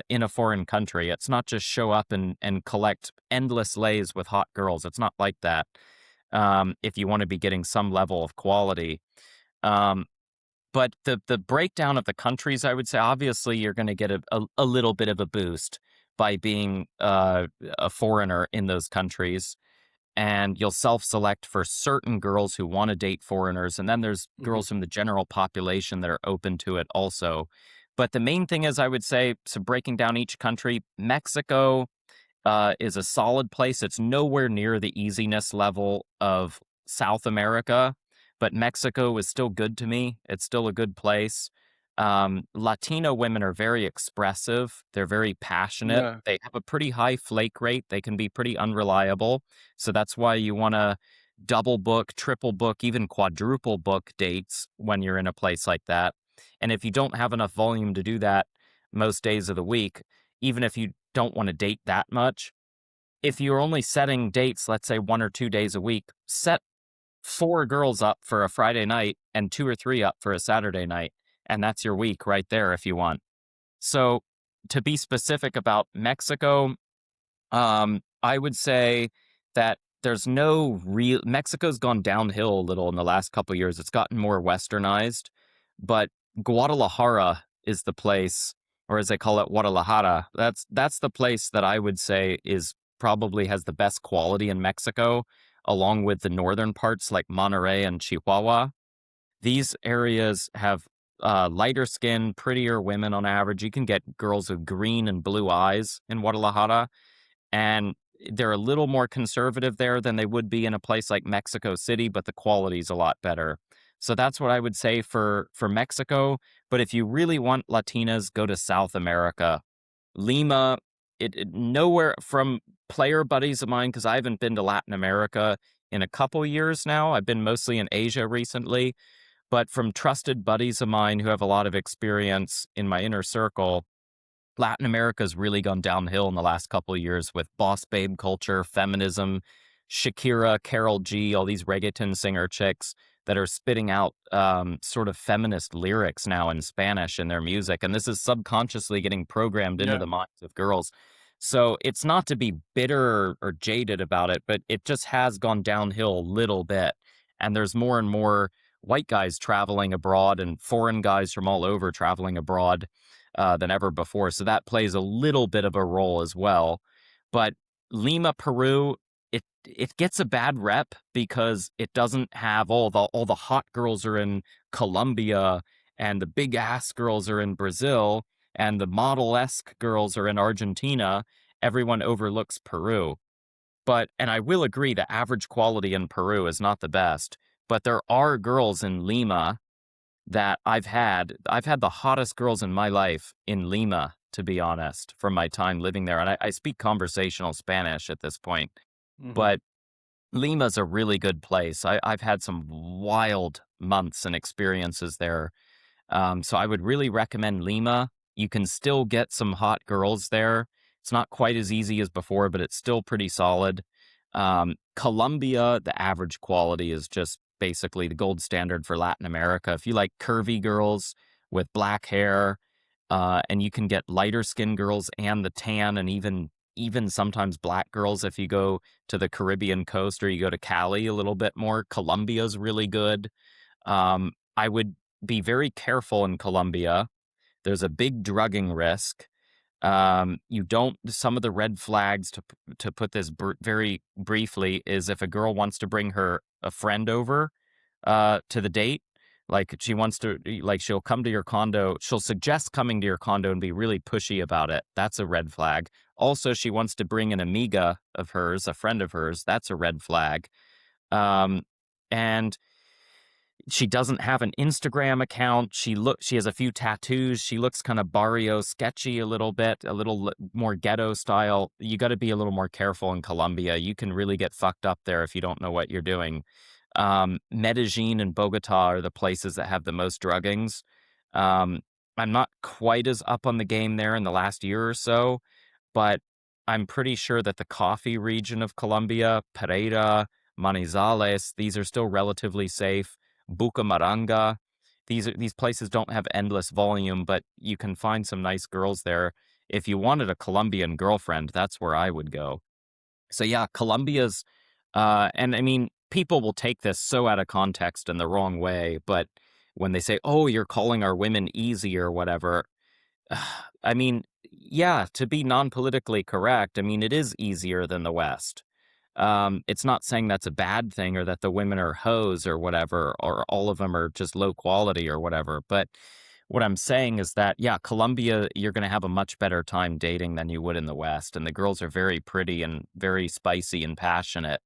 in a foreign country. It's not just show up and collect endless lays with hot girls. It's not like that. If you want to be getting some level of quality. Um, but the breakdown of the countries, I would say, obviously, you're going to get a little bit of a boost by being a foreigner in those countries. And you'll self-select for certain girls who want to date foreigners. And then there's Mhm. girls from the general population that are open to it also. But the main thing is, I would say, so breaking down each country, Mexico is a solid place. It's nowhere near the easiness level of South America, but Mexico is still good to me. It's still a good place. Latino women are very expressive. They're very passionate. Yeah. They have a pretty high flake rate. They can be pretty unreliable. So that's why you want to double book, triple book, even quadruple book dates when you're in a place like that. And if you don't have enough volume to do that most days of the week, even if you don't want to date that much, if you're only setting dates, let's say 1 or 2 days a week, set 4 girls up for a Friday night and 2 or 3 up for a Saturday night. And that's your week right there if you want. So to be specific about Mexico, I would say that there's no real Mexico's gone downhill a little in the last couple of years. It's gotten more westernized, but Guadalajara is the place, or as they call it, Guadalajara. That's the place that I would say is probably has the best quality in Mexico, along with the northern parts like Monterrey and Chihuahua. These areas have lighter skin, prettier women on average. You can get girls with green and blue eyes in Guadalajara, and they're a little more conservative there than they would be in a place like Mexico City, but the quality's a lot better. So that's what I would say for Mexico. But if you really want Latinas, go to South America. Lima, nowhere from player buddies of mine, because I haven't been to Latin America in a couple years now. I've been mostly in Asia recently, but from trusted buddies of mine who have a lot of experience in my inner circle, Latin America's really gone downhill in the last couple of years with boss babe culture, feminism, Shakira, Carol G, all these reggaeton singer chicks that are spitting out sort of feminist lyrics now in Spanish in their music. And this is subconsciously getting programmed into Yeah. the minds of girls. So it's not to be bitter or jaded about it, but it just has gone downhill a little bit. And there's more and more white guys traveling abroad and foreign guys from all over traveling abroad than ever before. So that plays a little bit of a role as well. But Lima, Peru, it gets a bad rep because it doesn't have all the hot girls are in Colombia and the big ass girls are in Brazil and the model-esque girls are in Argentina. Everyone overlooks Peru. And I will agree the average quality in Peru is not the best, but there are girls in Lima that I've had the hottest girls in my life in Lima, to be honest, from my time living there. And I speak conversational Spanish at this point, Mhm. but Lima's a really good place. I've had some wild months and experiences there. So I would really recommend Lima. You can still get some hot girls there. It's not quite as easy as before, but it's still pretty solid. Colombia, the average quality is just basically the gold standard for Latin America. If you like curvy girls with black hair, and you can get lighter skinned girls and the tan, and even sometimes black girls if you go to the Caribbean coast or you go to Cali a little bit more. Colombia's really good. I would be very careful in Colombia. There's a big drugging risk. You don't. Some of the red flags to put this very briefly is if a girl wants to bring a friend over to the date, like she wants to, like she'll come to your condo, she'll suggest coming to your condo and be really pushy about it. That's a red flag. Also, she wants to bring an amiga of hers, a friend of hers. That's a red flag. Um, and she doesn't have an Instagram account. She has a few tattoos. She looks kind of barrio sketchy a little bit, a little more ghetto style. You got to be a little more careful in Colombia. You can really get fucked up there if you don't know what you're doing. Medellin and Bogota are the places that have the most druggings. Um, I'm not quite as up on the game there in the last year or so, but I'm pretty sure that the coffee region of Colombia, Pereira, Manizales, these are still relatively safe. Bucaramanga, these places don't have endless volume, but you can find some nice girls there. If you wanted a Colombian girlfriend, that's where I would go. So yeah, Colombia's, and I mean, people will take this so out of context in the wrong way, but when they say, "Oh, you're calling our women easy" or whatever, I mean, yeah, to be non-politically correct, I mean, it is easier than the West. It's not saying that's a bad thing or that the women are hoes or whatever, or all of them are just low quality or whatever. But what I'm saying is that, yeah, Colombia, you're going to have a much better time dating than you would in the West. And the girls are very pretty and very spicy and passionate.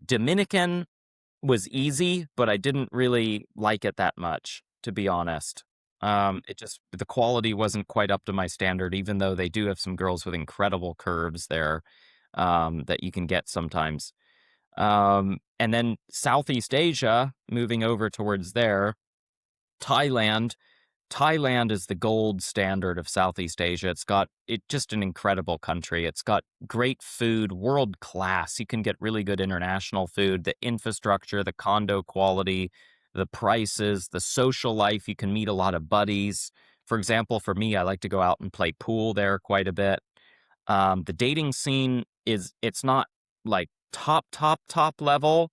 Dominican was easy, but I didn't really like it that much, to be honest. The quality wasn't quite up to my standard, even though they do have some girls with incredible curves there that you can get sometimes. And then Southeast Asia, moving over towards there, Thailand. Thailand is the gold standard of Southeast Asia. It's just an incredible country. It's got great food, world class. You can get really good international food, the infrastructure, the condo quality, the prices, the social life. You can meet a lot of buddies. For example, for me, I like to go out and play pool there quite a bit. The dating scene it's not like top level,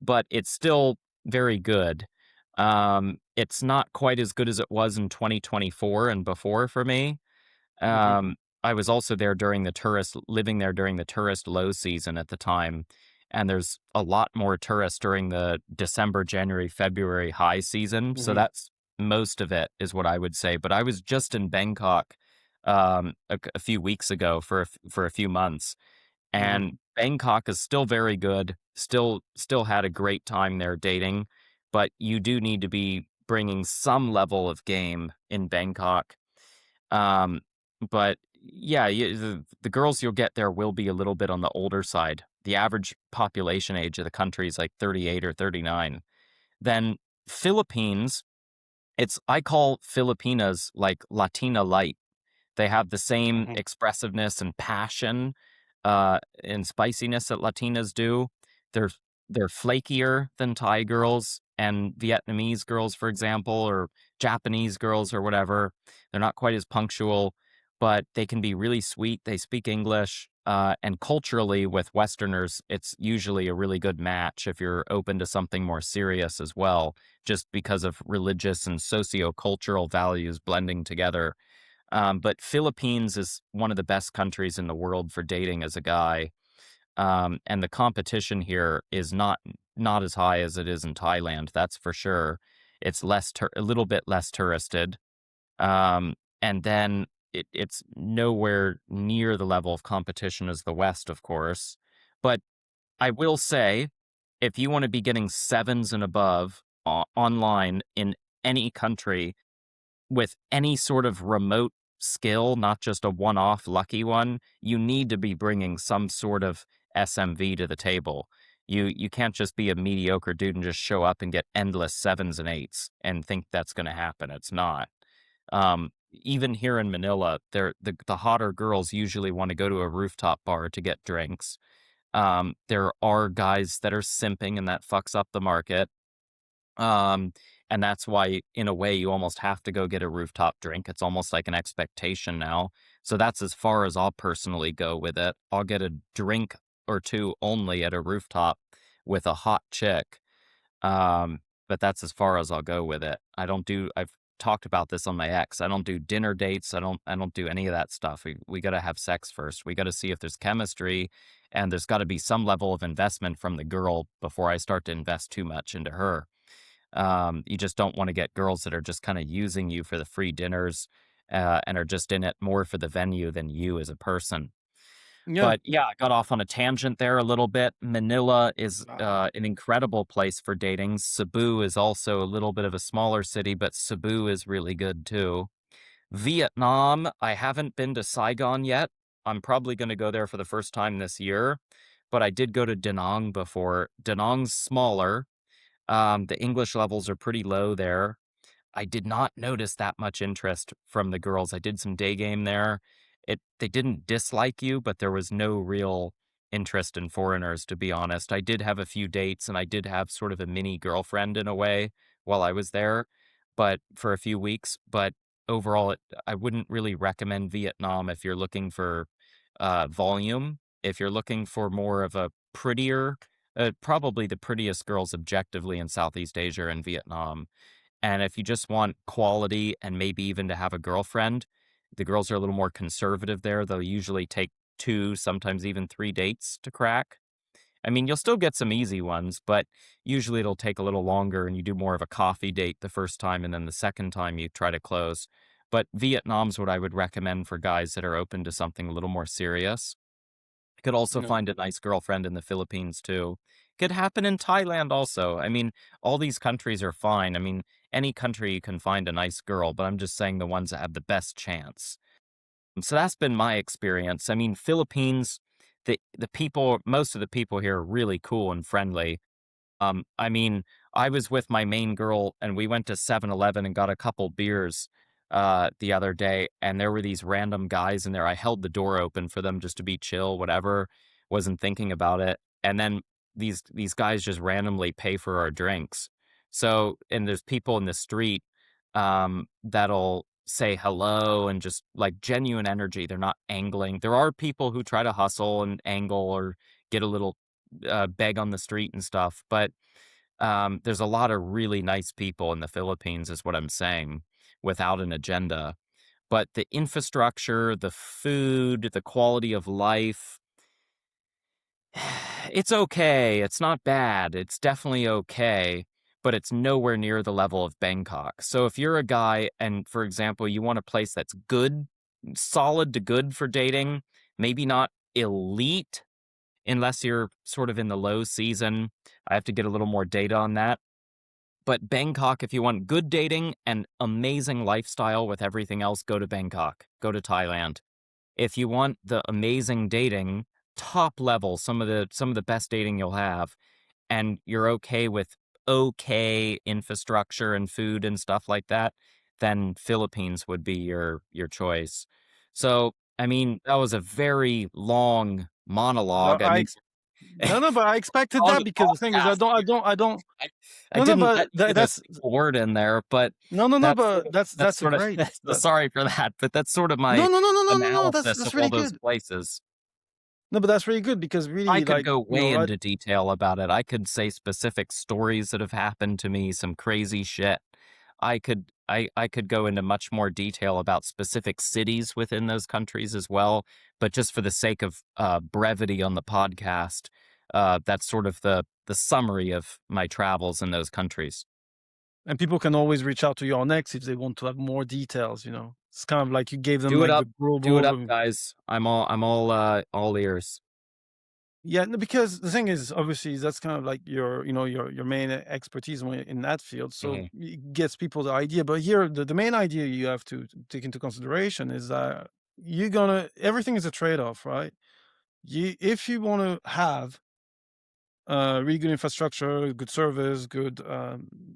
but it's still very good. It's not quite as good as it was in 2024 and before for me. Mhm. I was also living there during the tourist low season at the time. And there's a lot more tourists during the December, January, February high season. So Mhm. that's most of it is what I would say. But I was just in Bangkok a few weeks ago for a few months, Mhm. and Bangkok is still very good. Still had a great time there dating, but you do need to be bringing some level of game in Bangkok. Um, but yeah, the girls you'll get there will be a little bit on the older side. The average population age of the country is like 38 or 39. Then Philippines, I call Filipinas like Latina light. They have the same Mhm. expressiveness and passion, in spiciness that Latinas do. They're they're flakier than Thai girls and Vietnamese girls, for example, or Japanese girls or whatever. They're not quite as punctual, but they can be really sweet. They speak English, and culturally with Westerners, it's usually a really good match if you're open to something more serious as well, just because of religious and socio-cultural values blending together. But Philippines is one of the best countries in the world for dating as a guy. And the competition here is not as high as it is in Thailand, that's for sure. It's a little bit less touristed. And then it's nowhere near the level of competition as the West, of course. But I will say, if you want to be getting sevens and above online in any country, with any sort of remote skill, not just a one-off lucky one, you need to be bringing some sort of SMV to the table. You can't just be a mediocre dude and just show up and get endless sevens and eights and think that's going to happen. It's not. Even here in Manila, the hotter girls usually want to go to a rooftop bar to get drinks. There are guys that are simping, and that fucks up the market. Um, and that's why, in a way, you almost have to go get a rooftop drink. It's almost like an expectation now. So that's as far as I'll personally go with it. I'll get a drink or two only at a rooftop with a hot chick. Um, but that's as far as I'll go with it. I've talked about this on my ex. I don't do dinner dates. I don't do any of that stuff. We got to have sex first. We got to see if there's chemistry, and there's got to be some level of investment from the girl before I start to invest too much into her. You just don't want to get girls that are just kind of using you for the free dinners, and are just in it more for the venue than you as a person. Yeah. But yeah, I got off on a tangent there a little bit. Manila is Ah, an incredible place for dating. Cebu is also a little bit of a smaller city, but Cebu is really good too. Vietnam, I haven't been to Saigon yet. I'm probably going to go there for the first time this year, but I did go to Da Nang before. Da Nang's smaller. The English levels are pretty low there. I did not notice that much interest from the girls. I did some day game there. They didn't dislike you, but there was no real interest in foreigners, to be honest. I did have a few dates, and I did have sort of a mini girlfriend in a way while I was there, but for a few weeks. But overall, I wouldn't really recommend Vietnam if you're looking for volume. If you're looking for more of a prettier, probably the prettiest girls objectively in Southeast Asia and Vietnam. And if you just want quality and maybe even to have a girlfriend, the girls are a little more conservative there. They'll usually take two, sometimes even three dates to crack. I mean, you'll still get some easy ones, but usually it'll take a little longer and you do more of a coffee date the first time and then the second time you try to close. But Vietnam's what I would recommend for guys that are open to something a little more serious. Could also yeah. find a nice girlfriend in the Philippines too. Could happen in Thailand also. I mean, all these countries are fine. I mean, any country you can find a nice girl, but I'm just saying the ones that have the best chance. So that's been my experience. I mean, Philippines, the people, most of the people here are really cool and friendly. I mean, I was with my main girl and we went to 7-Eleven and got a couple beers the other day, and there were these random guys in there. I held the door open for them just to be chill, whatever, wasn't thinking about it. And then these guys just randomly pay for our drinks. So, and there's people in the street that'll say hello and just like genuine energy. They're not angling. There are people who try to hustle and angle or get a little beg on the street and stuff. But there's a lot of really nice people in the Philippines, is what I'm saying, without an agenda. But the infrastructure, the food, the quality of life, it's okay. It's not bad. It's definitely okay, but it's nowhere near the level of Bangkok. So if you're a guy and, for example, you want a place that's good, solid to good for dating, maybe not elite, unless you're sort of in the low season. I have to get a little more data on that. But Bangkok, if you want good dating and amazing lifestyle with everything else, go to Bangkok, go to Thailand. If you want the amazing dating, top level, some of the best dating you'll have, and you're okay with okay infrastructure and food and stuff like that, then Philippines would be your choice. So, I mean, that was a very long monologue. But I I mean, no, no, but I expected on that the because the thing is, podcast, I don't. I, I No, no, didn't but let you get a that's single word in there, but no, no, no, but that's that's a sort of great. so sorry for that, but that's sort of No, my no, no, no, no, no, no. analysis That's of all really those good. places. No, but that's really good because I really, could like go you know, way right? into detail about it. I could say specific stories that have happened to me, some crazy shit. I could go into much more detail about specific cities within those countries as well, but just for the sake of brevity on the podcast, that's sort of the summary of my travels in those countries. And people can always reach out to you on X if they want to have more details. It's kind of like you gave them like the Do global it up, overview. guys. All ears. Yeah, no, because the thing is, obviously, that's kind of like your main expertise in that field. So Mhm. it gets people the idea. But here, the main idea you have to take into consideration is that everything is a trade off, right? If you want to have really good infrastructure, good service, good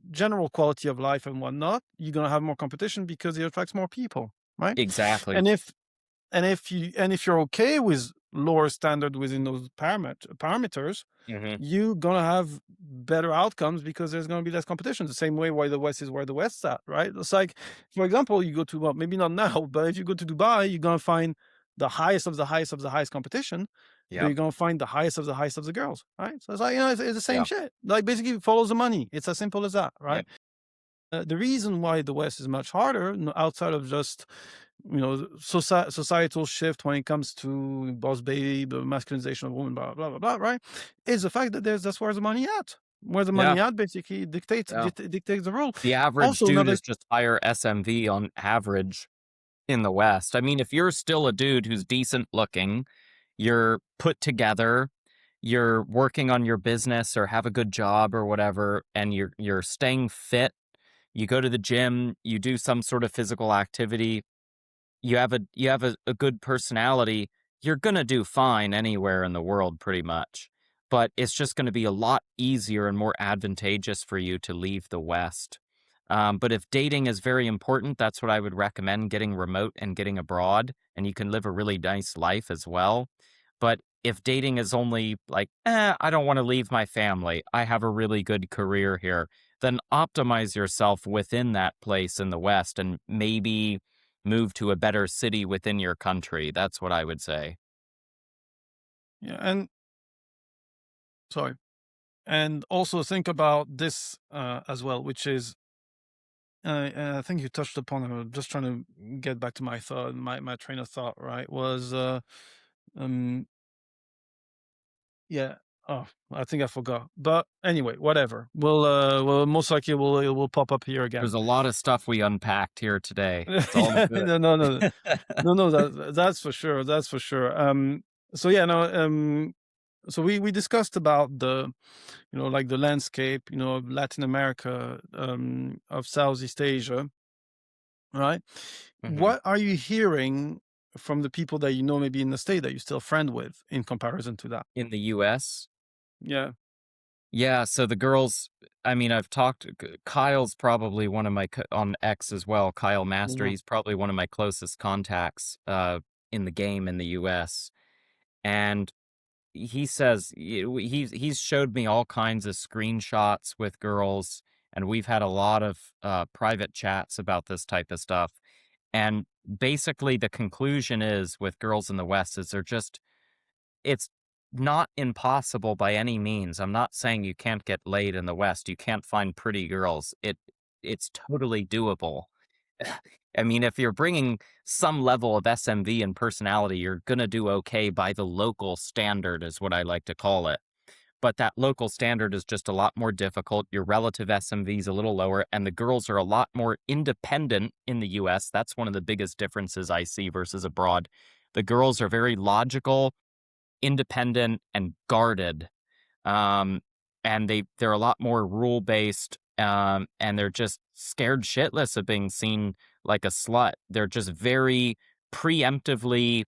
general quality of life and whatnot, you're gonna have more competition because it attracts more people, right? Exactly. And if you're okay with lower standard within those parameters, Hmm. you're gonna have better outcomes because there's gonna be less competition. The same way why the West is where the West's at, right? It's like, for example, you go to well, maybe not now, but if you go to Dubai, you're gonna find the highest of the highest of the highest competition, but Yep. you're gonna find the highest of the highest of the girls, right? So it's like it's the same Yeah. shit. Like basically, it follows the money. It's as simple as that, right? Yep. The reason why the West is much harder, outside of just societal shift when it comes to boss babe, masculinization of women, blah blah blah blah, right? Is the fact that that's where the money at. Where the Yeah. money at basically Yeah. dictates the rule. The average Also, dude another is just higher SMV on average in the West. I mean, if you're still a dude who's decent looking, you're put together, you're working on your business or have a good job or whatever, and you're staying fit, you go to the gym, you do some sort of physical activity, you have a good personality, you're gonna do fine anywhere in the world pretty much. But it's just gonna be a lot easier and more advantageous for you to leave the West. But if dating is very important, that's what I would recommend getting remote and getting abroad, and you can live a really nice life as well. But if dating is only like, I don't want to leave my family, I have a really good career here, then optimize yourself within that place in the West and maybe move to a better city within your country. That's what I would say. yeah, and sorry, and also think about this as well, which is I think you touched upon it. I'm just trying to get back to my thought, my train of thought, right? Was um yeah. Oh, I think I forgot. But anyway, whatever. Well, most likely it will pop up here again. There's a lot of stuff we unpacked here today. It's all good. No, no, no, no, no. That's for sure. That's for sure. So yeah, no. So we discussed about like the landscape, of Latin America, of Southeast Asia, right? Mhm. What are you hearing from the people that maybe in the state that you're still friend with in comparison to that? In the US? Yeah. Yeah, so the girls, I mean, I've talked Kyle's probably one of my on X as well. Kyle Master, Mhm. he's probably one of my closest contacts in the game in the US. And he says he's showed me all kinds of screenshots with girls, and we've had a lot of private chats about this type of stuff. And basically the conclusion is with girls in the West is it's not impossible by any means. I'm not saying you can't get laid in the West. You can't find pretty girls. It's totally doable. I mean, if you're bringing some level of SMV and personality, you're gonna do okay by the local standard, is what I like to call it. But that local standard is just a lot more difficult. Your relative SMV is a little lower, and the girls are a lot more independent in the US. That's one of the biggest differences I see versus abroad. The girls are very logical, independent, and guarded. Um, and they're a lot more rule based, and they're just scared shitless of being seen like a slut. They're just very preemptively.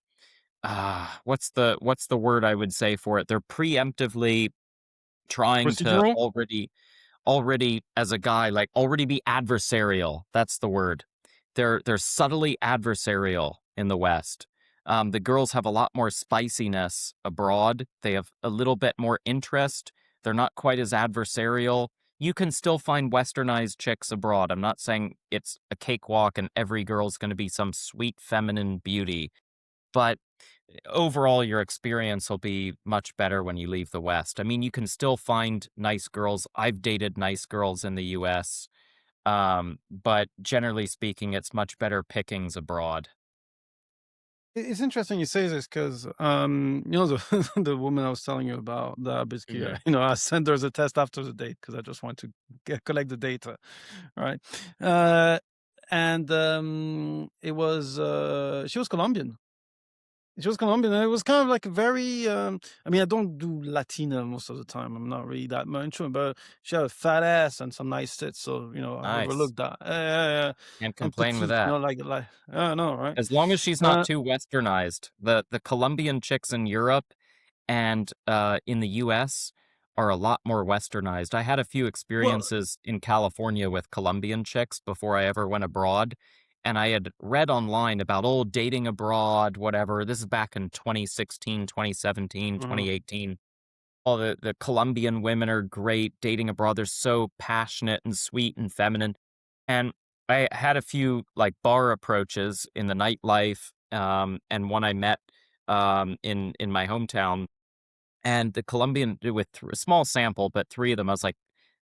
What's the word I would say for it? They're preemptively trying to Procedural. already as a guy like already be adversarial. That's the word. They're subtly adversarial in the West. The girls have a lot more spiciness abroad. They have a little bit more interest. They're not quite as adversarial. You can still find westernized chicks abroad. I'm not saying it's a cakewalk and every girl's going to be some sweet feminine beauty, but overall, your experience will be much better when you leave the West. I mean, you can still find nice girls. I've dated nice girls in the US, but generally speaking, it's much better pickings abroad. It's interesting you say this because, the the woman I was telling you about, that basically, Mhm. I sent her the test after the date because I just want to collect the data, right? Uh, and it was she was Colombian. She was Colombian. And it was kind of like a very. I mean, I don't do Latina most of the time. I'm not really that much into it, but she had a fat ass and some nice tits, so I Nice. overlooked that. Yeah, Can't and complain with petite, that. like I know, right? As long as she's not Uh, too westernized. The Colombian chicks in Europe and in the US are a lot more westernized. I had a few well, experiences in California with Colombian chicks before I ever went abroad. And I had read online about old dating abroad, whatever. This is back in 2016, 2017, mhm. 2018. All the Colombian women are great dating abroad. They're so passionate and sweet and feminine. And I had a few like bar approaches in the nightlife, and one I met in my hometown. And the Colombian with a small sample, but three of them, I was like,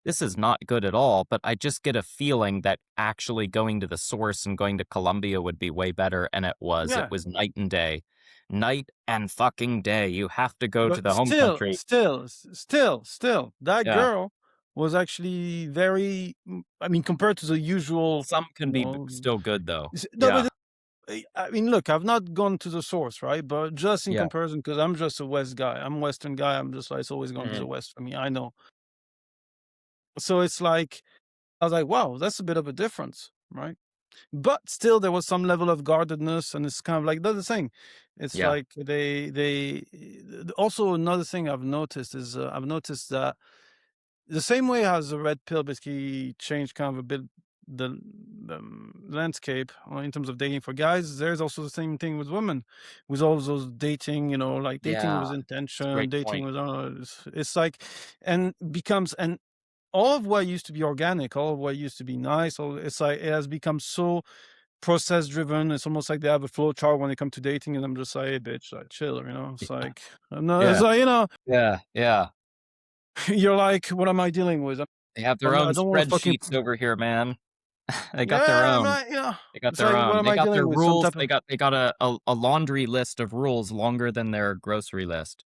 this is not good at all. But I just get a feeling that actually going to the source and going to Colombia would be way better. And it was. It Yeah, was night and day. Night and fucking day. You have to go to but the home country. still, that Yeah. girl was actually very. I mean, compared to the usual, Some can you be know, still good though. no, but Yeah. I mean, look, I've not gone to the source, right? But just in Yeah. comparison, because I'm just a West guy, I'm a Western guy. I'm just like it's always going to be the Mhm. West for me. I know. So it's like I was like, wow, that's a bit of a difference, right? But still, there was some level of guardedness, and it's kind of like that's the thing. It's Yeah. like also another thing I've noticed is I've noticed that the same way as the red pill basically changed kind of a bit the landscape in terms of dating for guys, there's also the same thing with women, with all those dating, like dating Yeah. with It's a intention, great dating point. with it's like, and becomes and all of what used to be organic, all of what used to be nice, all it's like it has become so process driven. It's almost like they have a flow chart when it comes to dating, and I'm just like, hey, bitch, like chill, It's like, no, it's Yeah. like, Yeah. Yeah. you're like, what am I dealing with? They have their I'm not, I own don't want to fucking, spreadsheets over here, man. They got their yeah, I'm own. not, They got it's their like, what own. am They I got dealing their with? Some rules. type of, They got a laundry list of rules longer than their grocery list.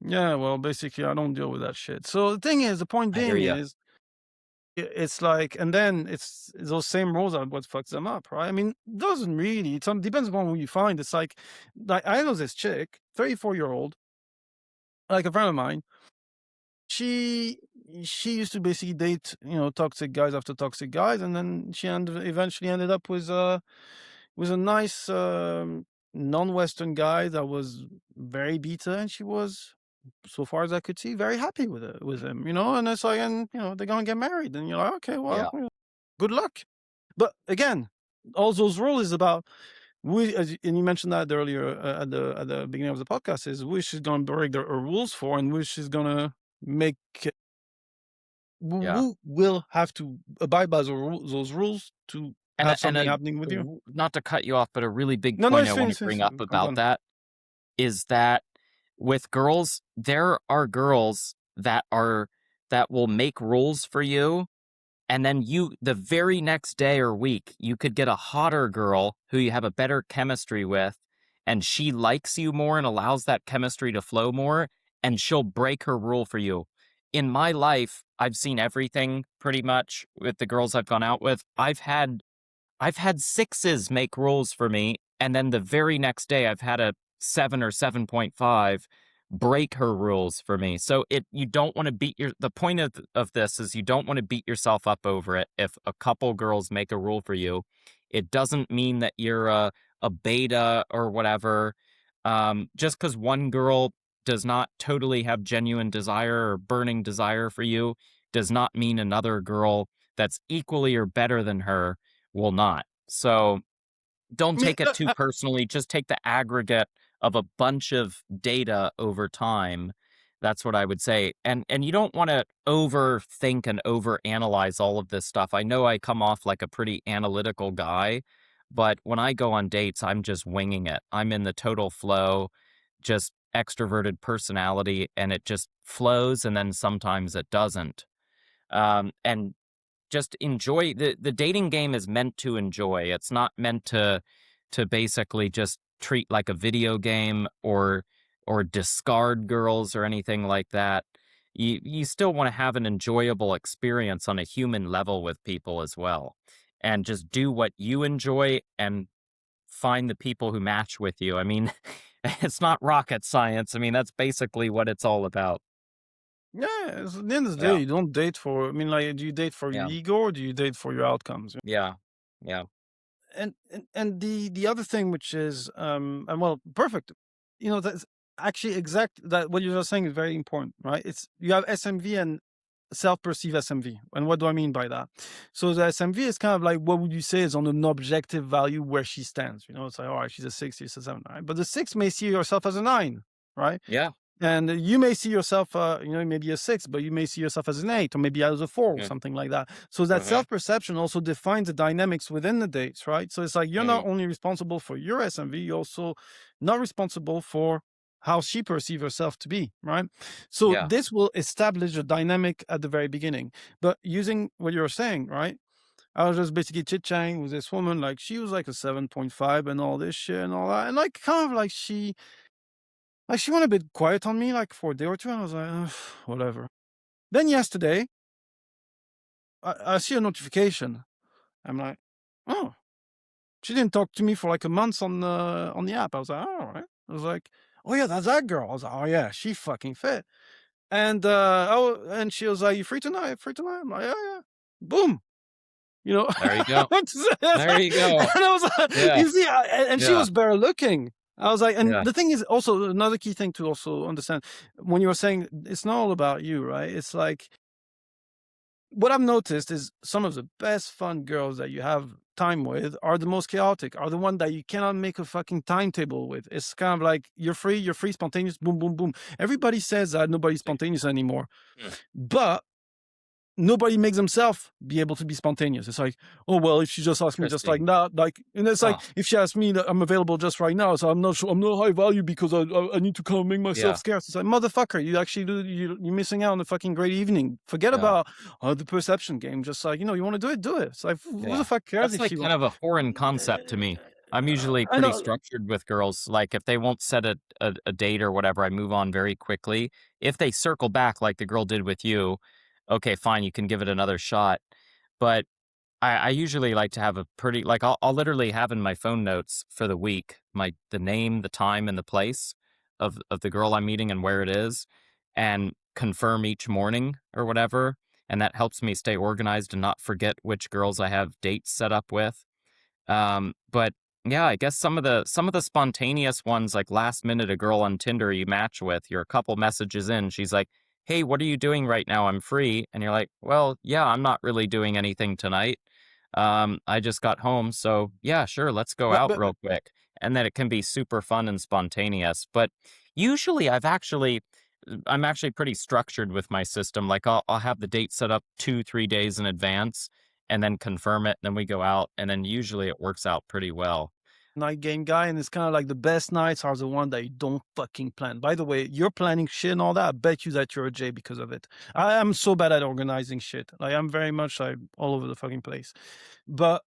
yeah, well, basically, I don't deal with that shit. So the thing is, the point I hear being you. is, it's like, and then it's those same rules are what fucks them up, right? I mean, doesn't really, it depends upon who you find. It's like I know this chick, 34-year-old, like a friend of mine. She she used to basically date, toxic guys after toxic guys, and then she eventually ended up with a nice non-Western guy that was very beta, and she was, so far as I could see, very happy with him, and it's like, and they're gonna get married, and you're like, okay, well, Yeah. good luck. But again, all those rules is about and you mentioned that earlier at the beginning of the podcast, is which is gonna break the rules for, and which is gonna make Yeah. who will have to abide by those rules to have And something happening with you. not to cut you off, but a really big No, no, point it's I fine, want to it's fine, bring it's up fine. Come about on. that is that with girls, there are girls that will make rules for you. And then the very next day or week, you could get a hotter girl who you have a better chemistry with, and she likes you more and allows that chemistry to flow more, and she'll break her rule for you. In my life, I've seen everything pretty much with the girls I've gone out with. I've had sixes make rules for me, and then the very next day I've had a 7 or 7.5 break her rules for me. So you don't want to the point of this is you don't want to beat yourself up over it. If a couple girls make a rule for you, it doesn't mean that you're a beta or whatever. Just because one girl does not totally have genuine desire or burning desire for you does not mean another girl that's equally or better than her will not. So don't I mean, take it too personally, just take the aggregate of a bunch of data over time. That's what I would say, and you don't wanna overthink and overanalyze all of this stuff. I know I come off like a pretty analytical guy, but when I go on dates, I'm just winging it. I'm in the total flow, just extroverted personality, and it just flows, and then sometimes it doesn't. And just enjoy the dating game is meant to enjoy. It's not meant to basically just treat like a video game or discard girls or anything like that. You still want to have an enjoyable experience on a human level with people as well. And just do what you enjoy and find the people who match with you. I mean, it's not rocket science. I mean, that's basically what it's all about. yeah, at the end of the day, Yeah. you don't date for. I mean, like, do you date for your Yeah. ego or do you date for your outcomes? Yeah. Yeah. And the other thing, which is and well, perfect. That's actually exact. That what you're saying is very important, right? It's you have SMV and self-perceived SMV. And what do I mean by that? So the SMV is kind of like what would you say is on an objective value where she stands. It's like, all right, she's a 6, she's a 7, right? But the 6 may see yourself as a 9, right? Yeah. And you may see yourself, maybe a 6, but you may see yourself as an 8 or maybe as a 4 or Yeah. something like that. So that Uh-huh. self-perception also defines the dynamics within the dates, right? So it's like you're not Mm. only responsible for your SMV, you're also not responsible for how she perceives herself to be, right? So Yeah. this will establish a dynamic at the very beginning. But using what you're saying, right? I was just basically chit-chatting with this woman, like she was like a 7.5 and all this shit and all that. And like kind of like she went a bit quiet on me like for a day or two, and I was like, "Ugh, whatever." Then yesterday, I see a notification. I'm like, "Oh, she didn't talk to me for like a month on the app." I was like, "Oh, all right." I was like, "Oh yeah, that's that girl." I was like, "Oh yeah, she fucking fit." And she was like, "You free tonight? Free tonight?" I'm like, "Yeah, yeah." Boom. You know, There you go. and There you go. I was like, Yeah. you see, and she Yeah. was better looking. I was like, and Yeah. the thing is also another key thing to also understand when you were saying it's not all about you, right? It's like what I've noticed is some of the best fun girls that you have time with are the most chaotic, are the one that you cannot make a fucking timetable with. It's kind of like you're free, spontaneous, boom, boom, boom. Everybody says that nobody's See. spontaneous anymore, Hmm. but nobody makes themselves be able to be spontaneous. It's like, oh well, if she just asked me just like Interesting. that, like, and it's like Huh. if she asked me that I'm available just right now, so I'm not sure, I'm not high value because I need to kind of make myself Yeah. scarce. It's like motherfucker, you actually you're missing out on a fucking great evening. Forget Yeah. about the perception game. Just like you want to do it, do it. It's like who the Yeah. fuck cares That's if like she kind wants? of a foreign concept to me. I'm usually I pretty know. structured with girls. Like if they won't set a date or whatever, I move on very quickly. If they circle back like the girl did with you, okay, fine, you can give it another shot. But I usually like to have a pretty like I'll literally have in my phone notes for the week the name, the time, and the place of the girl I'm meeting and where it is, and confirm each morning or whatever. And that helps me stay organized and not forget which girls I have dates set up with. But yeah, I guess some of the spontaneous ones, like last minute, a girl on Tinder you match with, you're a couple messages in, she's like, "Hey, what are you doing right now? I'm free." And you're like, "Well, yeah, I'm not really doing anything tonight. I just got home, so yeah, sure, let's go But out but real quick." And then it can be super fun and spontaneous. But usually I'm actually pretty structured with my system. Like I'll have the date set up 2, 3 days in advance and then confirm it. Then we go out, and then usually it works out pretty well. night game guy, and it's kind of like the best nights are the one that you don't fucking plan. By the way, you're planning shit and all that. I bet you that you're a J because of it. I am so bad at organizing shit. Like I'm very much like all over the fucking place. But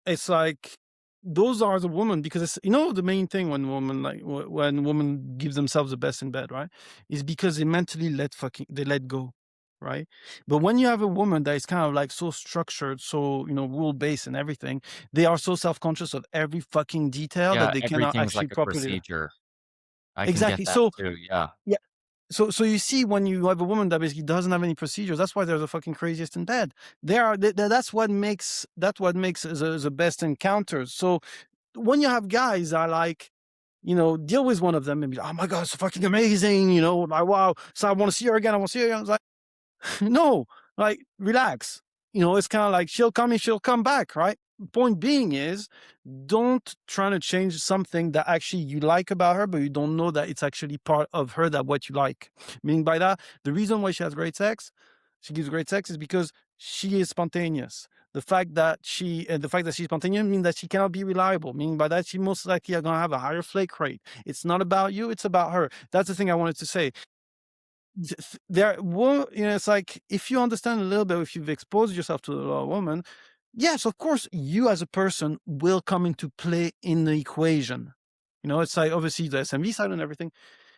it's like those are the women because it's the main thing when women like when women give themselves the best in bed, right? Is because they mentally they let go, right? But when you have a woman that is kind of like so structured, so rule based and everything, they are so self conscious of every fucking detail that Yeah, they cannot everything's actually like a properly. procedure. I can get Exactly. that So too. Yeah. yeah, so you see, when you have a woman that basically doesn't have any procedures, that's why they're the fucking craziest in bed. That's what makes the best encounters. So when you have guys that are like, deal with one of them and be like, oh my god, it's fucking amazing, like wow, so I want to see her again. I want to see her again. I was like, no, like relax. It's kind of like she'll come and she'll come back, right? point being is, don't try to change something that actually you like about her, but you don't know that it's actually part of her that what you like. Meaning by that, the reason why she has great sex, she gives great sex is because she is spontaneous. The fact that she's spontaneous means that she cannot be reliable. Meaning by that, she most likely are gonna have a higher flake rate. It's not about you, it's about her. That's the thing I wanted to say. It's like if you understand a little bit, if you've exposed yourself to a woman, yes, of course, you as a person will come into play in the equation. It's like obviously the SMV side and everything,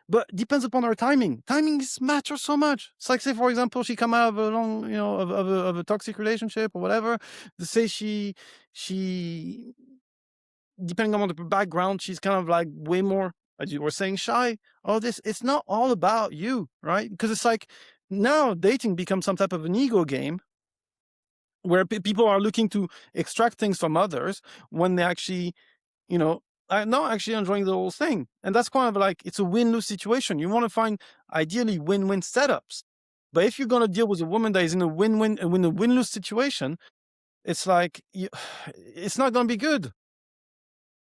but depends upon our timing. Timing matters so much. It's like, say, for example, she come out of a long, of a toxic relationship or whatever. To say she depending on the background, she's kind of like way more, as you were saying, shy. All this, it's not all about you, right? Because it's like now dating becomes some type of an ego game where people are looking to extract things from others when they actually, you know, are not actually enjoying the whole thing. And that's kind of like, it's a win-lose situation. You want to find ideally win-win setups. But if you're going to deal with a woman that is in a win-lose situation, it's like, it's not going to be good.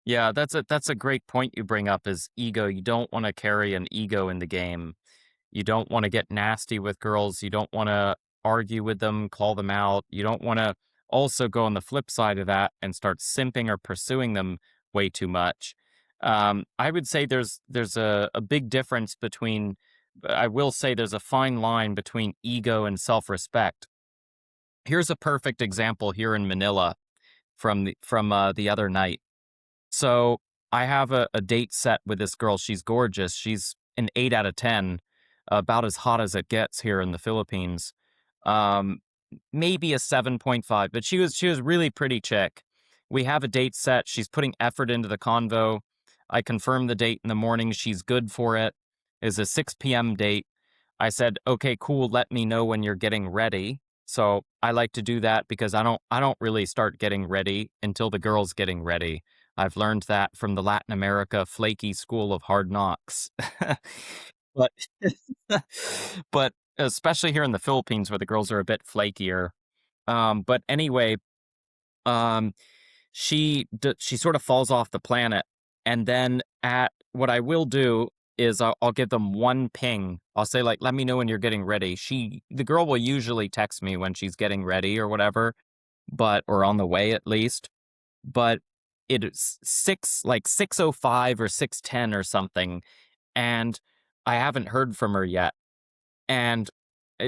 Yeah, that's a great point you bring up is ego. You don't want to carry an ego in the game. You don't want to get nasty with girls. You don't want to argue with them, call them out. You don't want to also go on the flip side of that and start simping or pursuing them way too much. I would say there's a big difference between. I will say there's a fine line between ego and self-respect. Here's a perfect example here in Manila from the other night. So I have a date set with this girl. She's gorgeous. She's an 8 out of 10, about as hot as it gets here in the Philippines. Um, Maybe a 7.5, but she was really pretty chick. We have a date set. She's putting effort into the convo. I confirmed the date in the morning. She's good for it. It's a 6 p.m. date. I said, "Okay, cool. Let me know when you're getting ready." So I like to do that because I don't really start getting ready until the girl's getting ready. I've learned that from the Latin America flaky school of hard knocks. But but especially here in the Philippines where the girls are a bit flakier. But anyway, um, she sort of falls off the planet, and then at what I will do is I'll give them one ping. I'll say like, "Let me know when you're getting ready." The girl will usually text me when she's getting ready or whatever, but or on the way at least. But it's 6:05 or 6:10 or something, and I haven't heard from her yet. And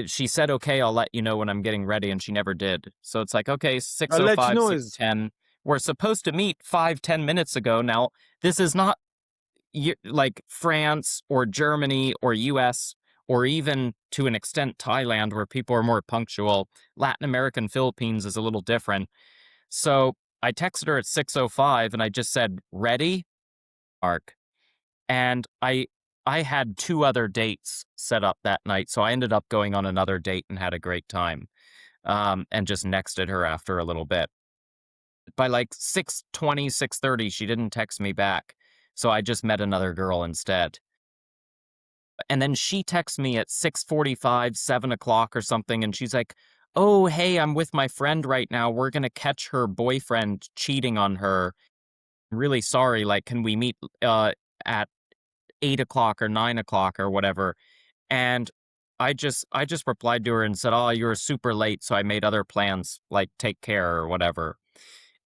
she said, "Okay, I'll let you know when I'm getting ready," and she never did. So it's like, okay, I'll let you 6:05, know is 6:10. We're supposed to meet 5-10 minutes ago. Now, this is not like France or Germany or US or even to an extent Thailand where people are more punctual. Latin American Philippines is a little different. So I texted her at 6:05 and I just said, "Ready?" Arc. And I had two other dates set up that night, so I ended up going on another date and had a great time, and just nexted her after a little bit. By, like, 6:20, 6:30, she didn't text me back, so I just met another girl instead. And then she texts me at 6:45, 7 o'clock or something, and she's like, "Oh, hey, I'm with my friend right now. We're gonna catch her boyfriend cheating on her. Really sorry, like, can we meet, at 8 o'clock or 9 o'clock or whatever?" And I just replied to her and said, "Oh, you were super late, so I made other plans, like, take care," or whatever.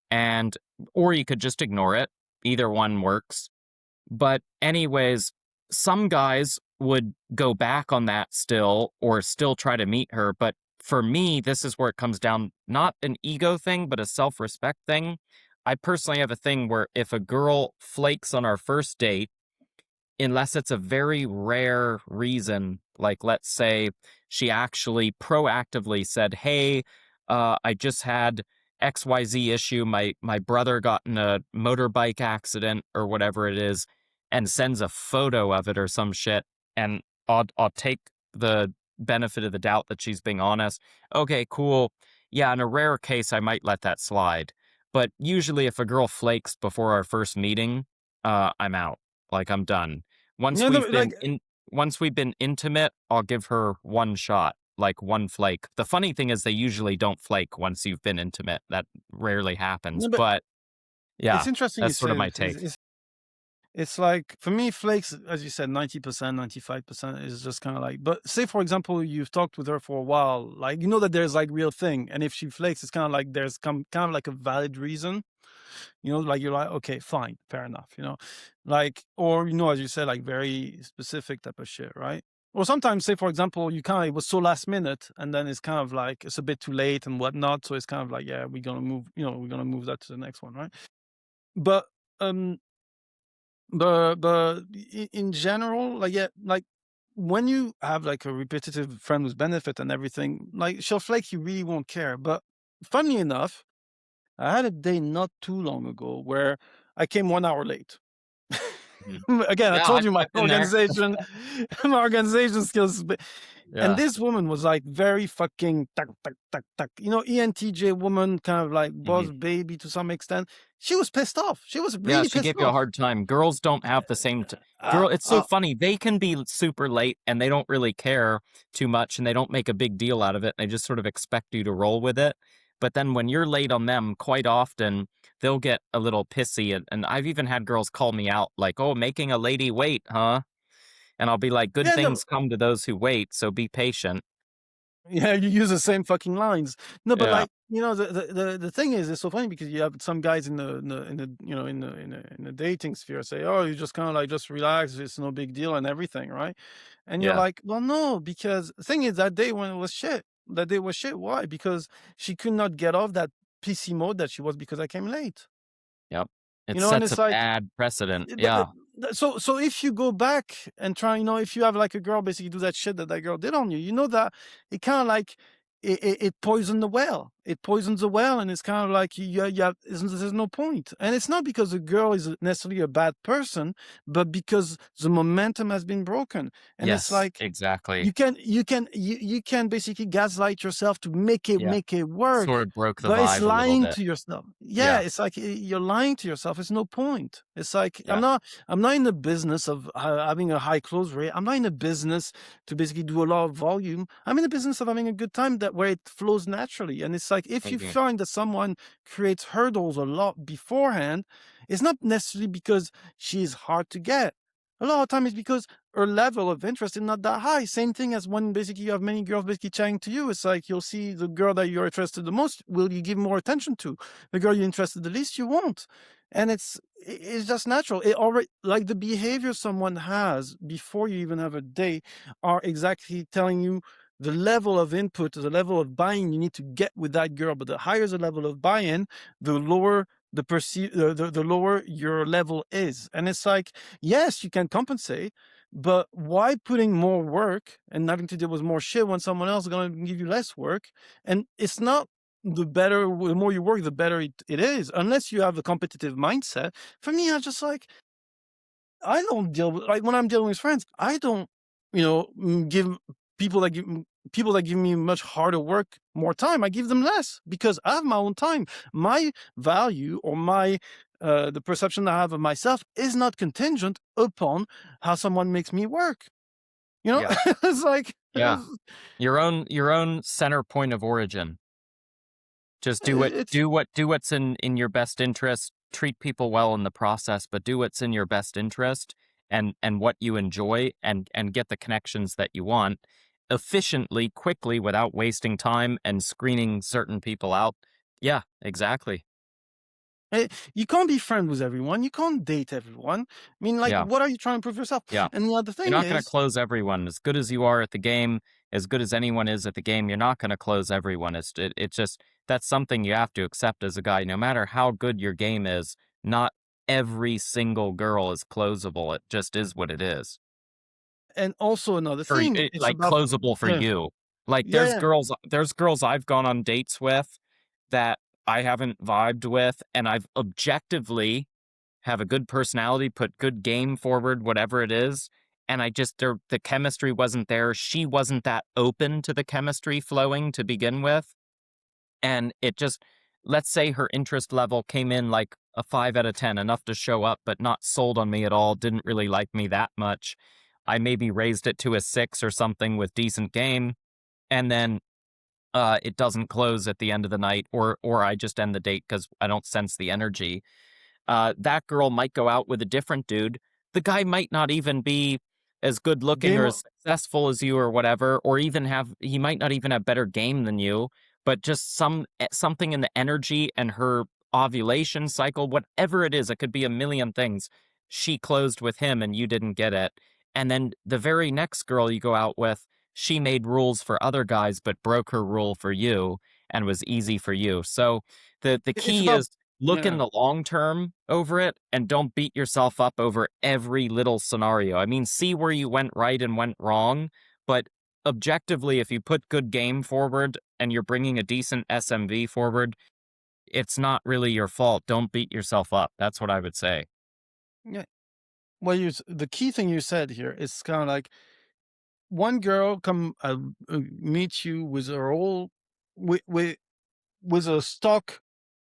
And or you could just ignore it. Either one works. But anyways, some guys would go back on that still or still try to meet her, but for me, this is where it comes down, not an ego thing, but a self-respect thing. I personally have a thing where if a girl flakes on our first date, unless it's a very rare reason, like let's say she actually proactively said, "Hey, I just had XYZ issue. My brother got in a motorbike accident or whatever it is," and sends a photo of it or some shit, and I'll take the benefit of the doubt that she's being honest. Okay, cool. Yeah, in a rare case, I might let that slide. But usually, if a girl flakes before our first meeting, I'm out. Like I'm done. Once no, no, we've been like in once we've been intimate, I'll give her one shot. like one flake. The funny thing is they usually don't flake once you've been intimate. That rarely happens. No, but But it's yeah, interesting you that's sort of say my this. take. It's like for me, flakes, as you said, 90%, 95% is just kind of like. But say, for example, you've talked with her for a while, like you know that there's like real thing, and if she flakes, it's kind of like there's kind of like a valid reason. You know, like you're like, okay, fine, fair enough. You know, like or you know, as you said, like very specific type of shit, right? Or sometimes, say for example, you kind of it was so last minute, and then it's kind of like it's a bit too late and whatnot. So it's kind of like, yeah, we're gonna move. You know, we're gonna move that to the next one, right? But um but in general, like yeah, like when you have like a repetitive friend with benefit and everything, like she'll flake, you really won't care. But funny enough, I had a day not too long ago where I came 1 hour late. Mhm. Again, I Yeah, told you my I've been there. my organization skills. And Yeah. this woman was like very fucking tuck, tuck, tuck, tuck. You know, ENTJ woman, kind of like Mhm. boss baby to some extent. She was pissed off. She was Yeah, really she pissed gave you a off. hard time. Girls don't have the same Uh, girl, it's so uh, funny. They can be super late and they don't really care too much and they don't make a big deal out of it. They just sort of expect you to roll with it. But then when you're late on them, quite often they'll get a little pissy. And I've even had girls call me out like, "Oh, making a lady wait, huh?" And I'll be like, "Good yeah, no, things come to those who wait, so be patient." yeah, you use the same fucking lines. No, but Yeah. like, you know, the thing is, it's so funny because you have some guys in the you know in the dating sphere say, oh, you just kind of like just relax, it's no big deal and everything, right? And you're Yeah. like, well, no, because the thing is that day when it was shit, that day was shit. Why? Because she could not get off that PC mode that she was because I came late. Yep. It You know, and sets it's a like bad precedent. but Yeah. so if you go back and try, you know, if you have like a girl basically do that shit that that girl did on you, you know that it kind of like it poisoned the well. It poisons the well, and it's kind of like you have, there's no point. And it's not because the girl is necessarily a bad person, but because the momentum has been broken. And it's Yes, like exactly. you can basically gaslight yourself to Yeah. make it work, Sort of broke the but it's vibe a little lying bit. to yourself. Yeah, Yeah. it's like you're lying to yourself. It's no point. It's like Yeah. I'm not in the business of having a high close rate. I'm not in the business to basically do a lot of volume. I'm in the business of having a good time that where it flows naturally. And it's like if you Mhm. find that someone creates hurdles a lot beforehand, it's not necessarily because she's hard to get. A lot of time it's because her level of interest is not that high. Same thing as when basically you have many girls basically chatting to you. It's like you'll see the girl that you're interested the most, will you give more attention to? The girl you're interested the least, you won't. And it's just natural. It already like the behavior someone has before you even have a date are exactly telling you the level of input, the level of buy-in you need to get with that girl. But the higher the level of buy-in, the lower the lower your level is. And it's like, yes, you can compensate, but why putting more work and having to deal with more shit when someone else is going to give you less work? And it's not the more you work, the better it is, unless you have a competitive mindset. For me, I just like, I don't deal with, like when I'm dealing with friends, I don't, you know, give people that give me much harder work more time. I give them less because I have my own time. My value or my the perception I have of myself is not contingent upon how someone makes me work. You know, Yeah. it's like Yeah. Your own center point of origin. Just it's do what's in your best interest. Treat people well in the process, but do what's in your best interest and what you enjoy and get the connections that you want efficiently, quickly, without wasting time and screening certain people out. Yeah, exactly. you can't be friends with everyone. You can't date everyone. I mean, like, Yeah. what are you trying to prove yourself? Yeah. And the other You're thing not going to is, close everyone. As good as you are at the game, as good as anyone is at the game, you're not going to close everyone. It's just that's something you have to accept as a guy. No matter how good your game is, not every single girl is closable. It just is what it is. and also another For thing, it, it's like about closable for yeah, you. Like yeah. there's girls I've gone on dates with that I haven't vibed with, and I've objectively have a good personality, put good game forward, whatever it is. And the chemistry wasn't there. She wasn't that open to the chemistry flowing to begin with. And it just, let's say her interest level came in like a 5 out of 10, enough to show up, but not sold on me at all, didn't really like me that much. I maybe raised it to a 6 or something with decent game. and then it doesn't close at the end of the night, or I just end the date because I don't sense the energy. That girl might go out with a different dude. The guy might not even be as good looking or Game as successful as you or whatever, or even he might not even have better game than you, but just something in the energy and her ovulation cycle, whatever it is, it could be a million things. She closed with him and you didn't get it. And then the very next girl you go out with, she made rules for other guys but broke her rule for you and was easy for you. So the it's key about is look in yeah. the long term over it and don't beat yourself up over every little scenario. I mean, see where you went right and went wrong, but objectively, if you put good game forward and you're bringing a decent SMV forward, it's not really your fault. Don't beat yourself up. That's what I would say. Yeah. Well, the key thing you said here is kind of like one girl come meet you with her whole with a stock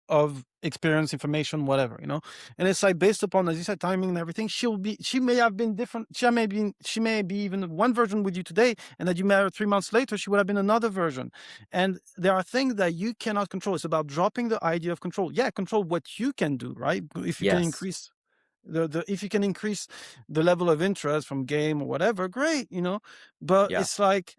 of experience, information, whatever, and it's like based upon, as you said, timing and everything. She may have been different. She may be even one version with you today, and that you met her 3 months later, she would have been another version. And there are things that you cannot control. It's about dropping the idea of control. Yeah, control what you can do, right? If you can Yes. increase the if you can increase the level of interest from game or whatever, great. But Yeah. it's like,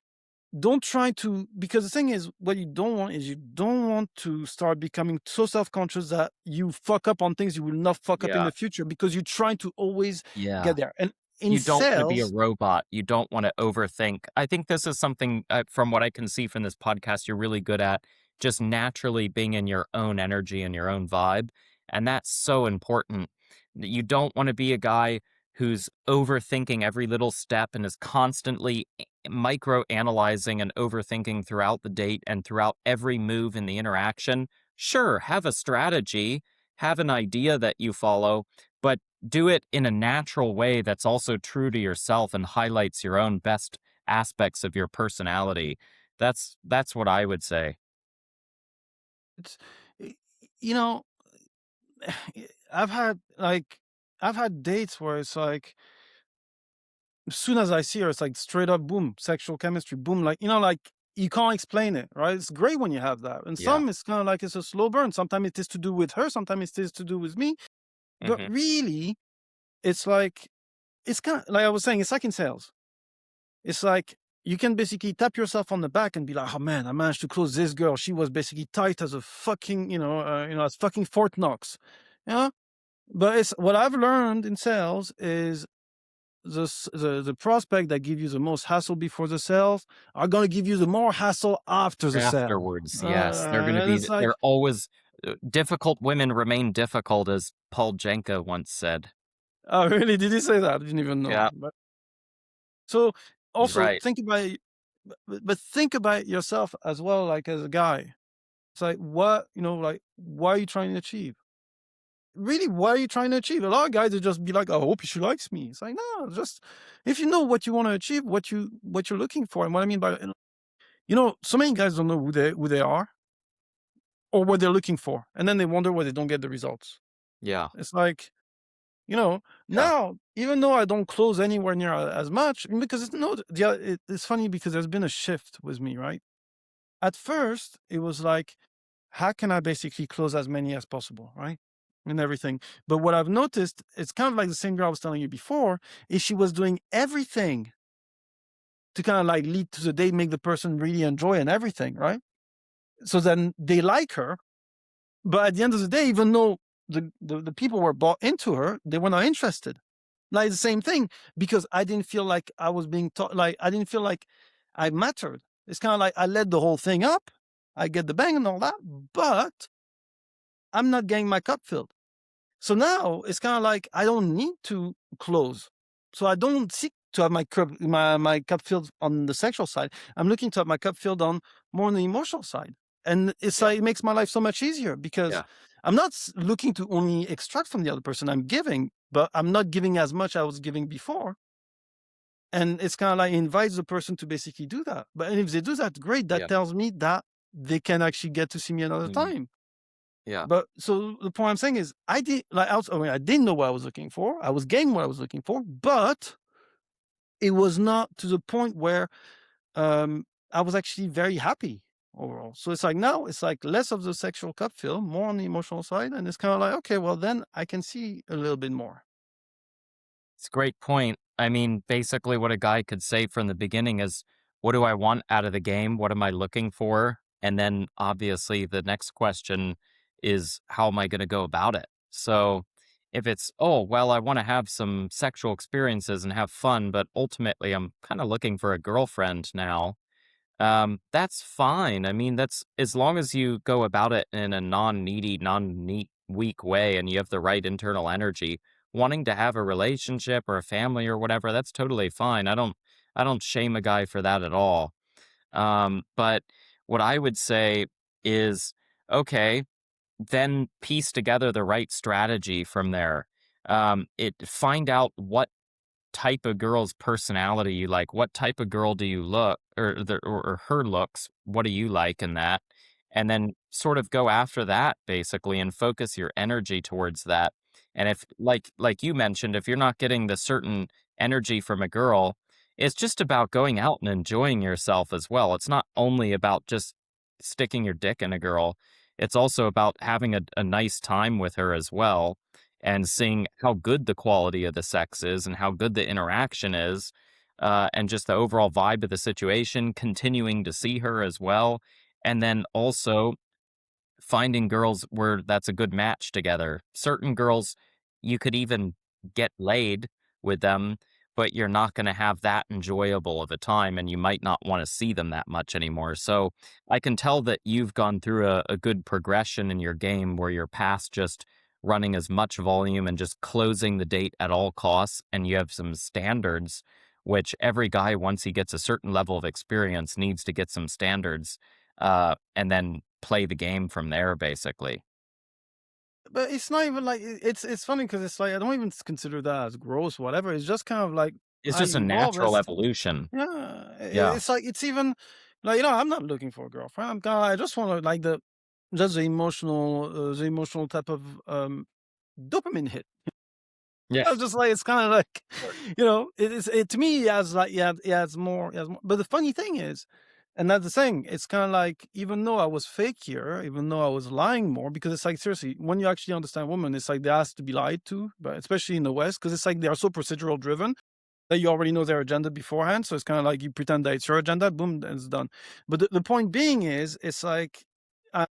don't try to, because the thing is, what you don't want is, you don't want to start becoming so self-conscious that you fuck up on things you will not fuck up in Yeah. the future, because you're trying to always Yeah. get there. And in You don't want to be a sales, robot. You don't want to overthink. I think this is something, from what I can see from this podcast, you're really good at just naturally being in your own energy and your own vibe. And that's so important. You don't want to be a guy who's overthinking every little step and is constantly micro analyzing and overthinking throughout the date and throughout every move in the interaction. Sure, have a strategy, have an idea that you follow, but do it in a natural way that's also true to yourself and highlights your own best aspects of your personality. That's what I would say. it's y- you know I've had like I've had dates where it's like, as soon as I see her, it's like straight up boom, sexual chemistry, boom, like, like you can't explain it, right? It's great when you have that. And Yeah. some it's kind of like it's a slow burn. Sometimes it is to do with her, sometimes it is to do with me. But Mhm. really, it's like, it's kind of like I was saying, it's like in sales. It's like you can basically tap yourself on the back and be like, "Oh man, I managed to close this girl. She was basically tight as a fucking, as fucking Fort Knox." Yeah. But it's what I've learned in sales is the prospect that give you the most hassle before the sales are gonna give you the more hassle after the sale. Afterwards, yes, they're gonna And be it's like, they're always difficult women remain difficult, as Paul Janka once said. "Oh, really? Did he say that? I didn't even know." Yeah, But so he's also right. think about it, but think about yourself as well, like as a guy. It's like, like, what are you trying to achieve? Really, what are you trying to achieve? A lot of guys would just be like, "I hope she likes me." It's like, no, just if you know what you want to achieve, what you're looking for, and what I mean by, so many guys don't know who they are or what they're looking for, and then they wonder why they don't get the results. Yeah, It's like, yeah, now, even though I don't close anywhere near as much, because it's funny because there's been a shift with me, right? At first, it was like, how can I basically close as many as possible, right? And everything. But what I've noticed, it's kind of like the same girl I was telling you before, is she was doing everything to kind of like lead to the date, make the person really enjoy and everything, right? So then they like her. But at the end of the day, even though the people were bought into her, they were not interested. Like the same thing, because I didn't feel like I was being taught, like I didn't feel like I mattered. It's kind of like I led the whole thing up. I get the bang and all that, but I'm not getting my cup filled. So now it's kind of like I don't need to close. So I don't seek to have my cup filled on the sexual side. I'm looking to have my cup filled on more on the emotional side. And it's yeah, like it makes my life so much easier, because yeah, I'm not looking to only extract from the other person. I'm giving, but I'm not giving as much I was giving before. And it's kind of like invites the person to basically do that. But if they do that, great. That yeah, tells me that they can actually get to see me another mhm, time. yeah, But so the point I'm saying is, I didn't know what I was looking for. I was getting what I was looking for, but it was not to the point where, I was actually very happy overall. So it's like now it's like less of the sexual cut feel, more on the emotional side, and it's kind of like, okay, well then I can see a little bit more. It's a great point. I mean, basically, what a guy could say from the beginning is, what do I want out of the game? What am I looking for? And then obviously, the next question is, how am I going to go about it? So, if it's, oh, well, I want to have some sexual experiences and have fun, but ultimately, I'm kind of looking for a girlfriend now, that's fine. I mean, that's as long as you go about it in a non-needy, non-neat, weak way and you have the right internal energy, wanting to have a relationship or a family or whatever, that's totally fine. I don't shame a guy for that at all. But what I would say is, okay, then piece together the right strategy from there. Find out what type of girl's personality you like. What type of girl do you look, or her looks? What do you like in that? And then sort of go after that basically and focus your energy towards that. And if like you mentioned, if you're not getting the certain energy from a girl, it's just about going out and enjoying yourself as well. It's not only about just sticking your dick in a girl. It's also about having a nice time with her as well and seeing how good the quality of the sex is and how good the interaction is, and just the overall vibe of the situation, continuing to see her as well. And then also finding girls where that's a good match together. Certain girls, you could even get laid with them, but you're not going to have that enjoyable of a time and you might not want to see them that much anymore. So I can tell that you've gone through a good progression in your game where you're past just running as much volume and just closing the date at all costs. And you have some standards, which every guy, once he gets a certain level of experience, needs to get some standards, and then play the game from there, basically. But it's not even like it's funny because it's like I don't even consider that as gross, or whatever. It's just kind of like It's I just a evolve natural as evolution. yeah. Yeah. It's like it's even like I'm not looking for a girlfriend. I'm kind of I just want to like the just the emotional type of dopamine hit. Yeah. I was just like it's kind of like Sure. it is it to me as like yeah it has more. But the funny thing is, and that's the thing. It's kind of like even though I was fake here, even though I was lying more, because it's like seriously, when you actually understand women, it's like they ask to be lied to, but especially in the West, because it's like they are so procedural driven that you already know their agenda beforehand. So it's kind of like you pretend that it's your agenda, boom, and it's done. But the point being is, it's like uh,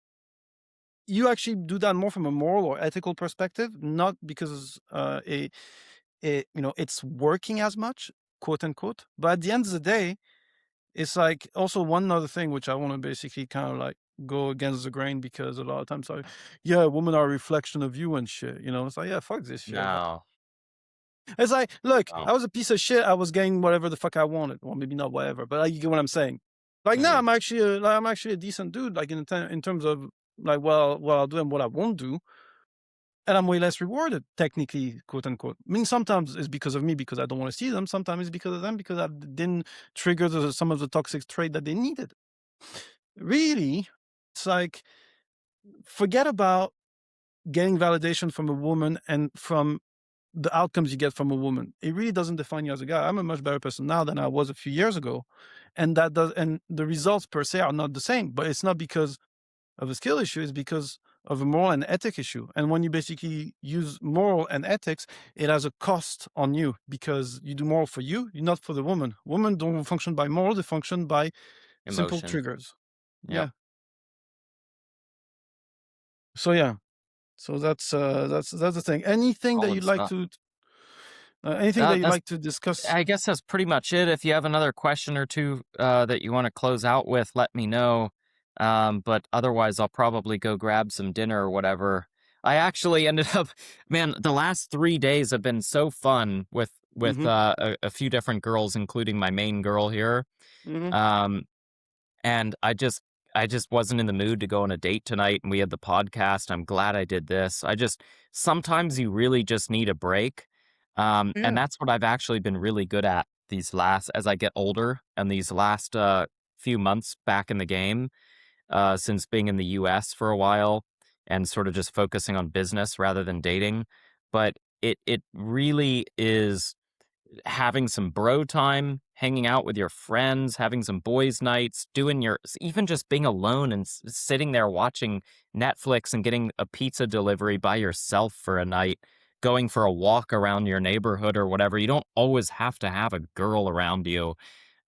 you actually do that more from a moral or ethical perspective, not because it's working as much, quote unquote. But at the end of the day, it's like also one other thing which I want to basically kind of like go against the grain because a lot of times like, yeah, women are a reflection of you and shit. It's like, yeah, fuck this shit. No, It's like, look, no. I was a piece of shit. I was getting whatever the fuck I wanted. Well, maybe not whatever, but like, you get what I'm saying. Like now, Mhm. I'm actually a decent dude. Like in terms of like, well, what I'll do and what I won't do, and I'm way less rewarded, technically, quote unquote. I mean, sometimes it's because of me because I don't want to see them. Sometimes it's because of them because I didn't trigger some of the toxic trait that they needed. Really, it's like forget about getting validation from a woman and from the outcomes you get from a woman. It really doesn't define you as a guy. I'm a much better person now than I was a few years ago. And the results per se are not the same, but it's not because of a skill issue, it's because of a moral and ethic issue. And when you basically use moral and ethics, it has a cost on you because you do moral for you, you're not for the woman. Women don't function by moral, they function by simple Emotion. triggers. Yep. Yeah. So yeah. So that's the thing. Solid stuff. Anything that you'd That's like to discuss? I guess that's pretty much it. If you have another question or two, that you wanna close out with, let me know. But otherwise, I'll probably go grab some dinner or whatever. I actually ended up man, the last 3 days have been so fun with, Mhm. a few different girls, including my main girl here. Mhm. Um And I just wasn't in the mood to go on a date tonight, and we had the podcast. I'm glad I did this. Sometimes you really just need a break. And Yeah. that's what I've actually been really good at these last as I get older and these last few months back in the game, since being in the US for a while and sort of just focusing on business rather than dating. But it really is having some bro time, hanging out with your friends, having some boys' nights, doing your even just being alone and sitting there watching Netflix and getting a pizza delivery by yourself for a night, going for a walk around your neighborhood or whatever. You don't always have to have a girl around you.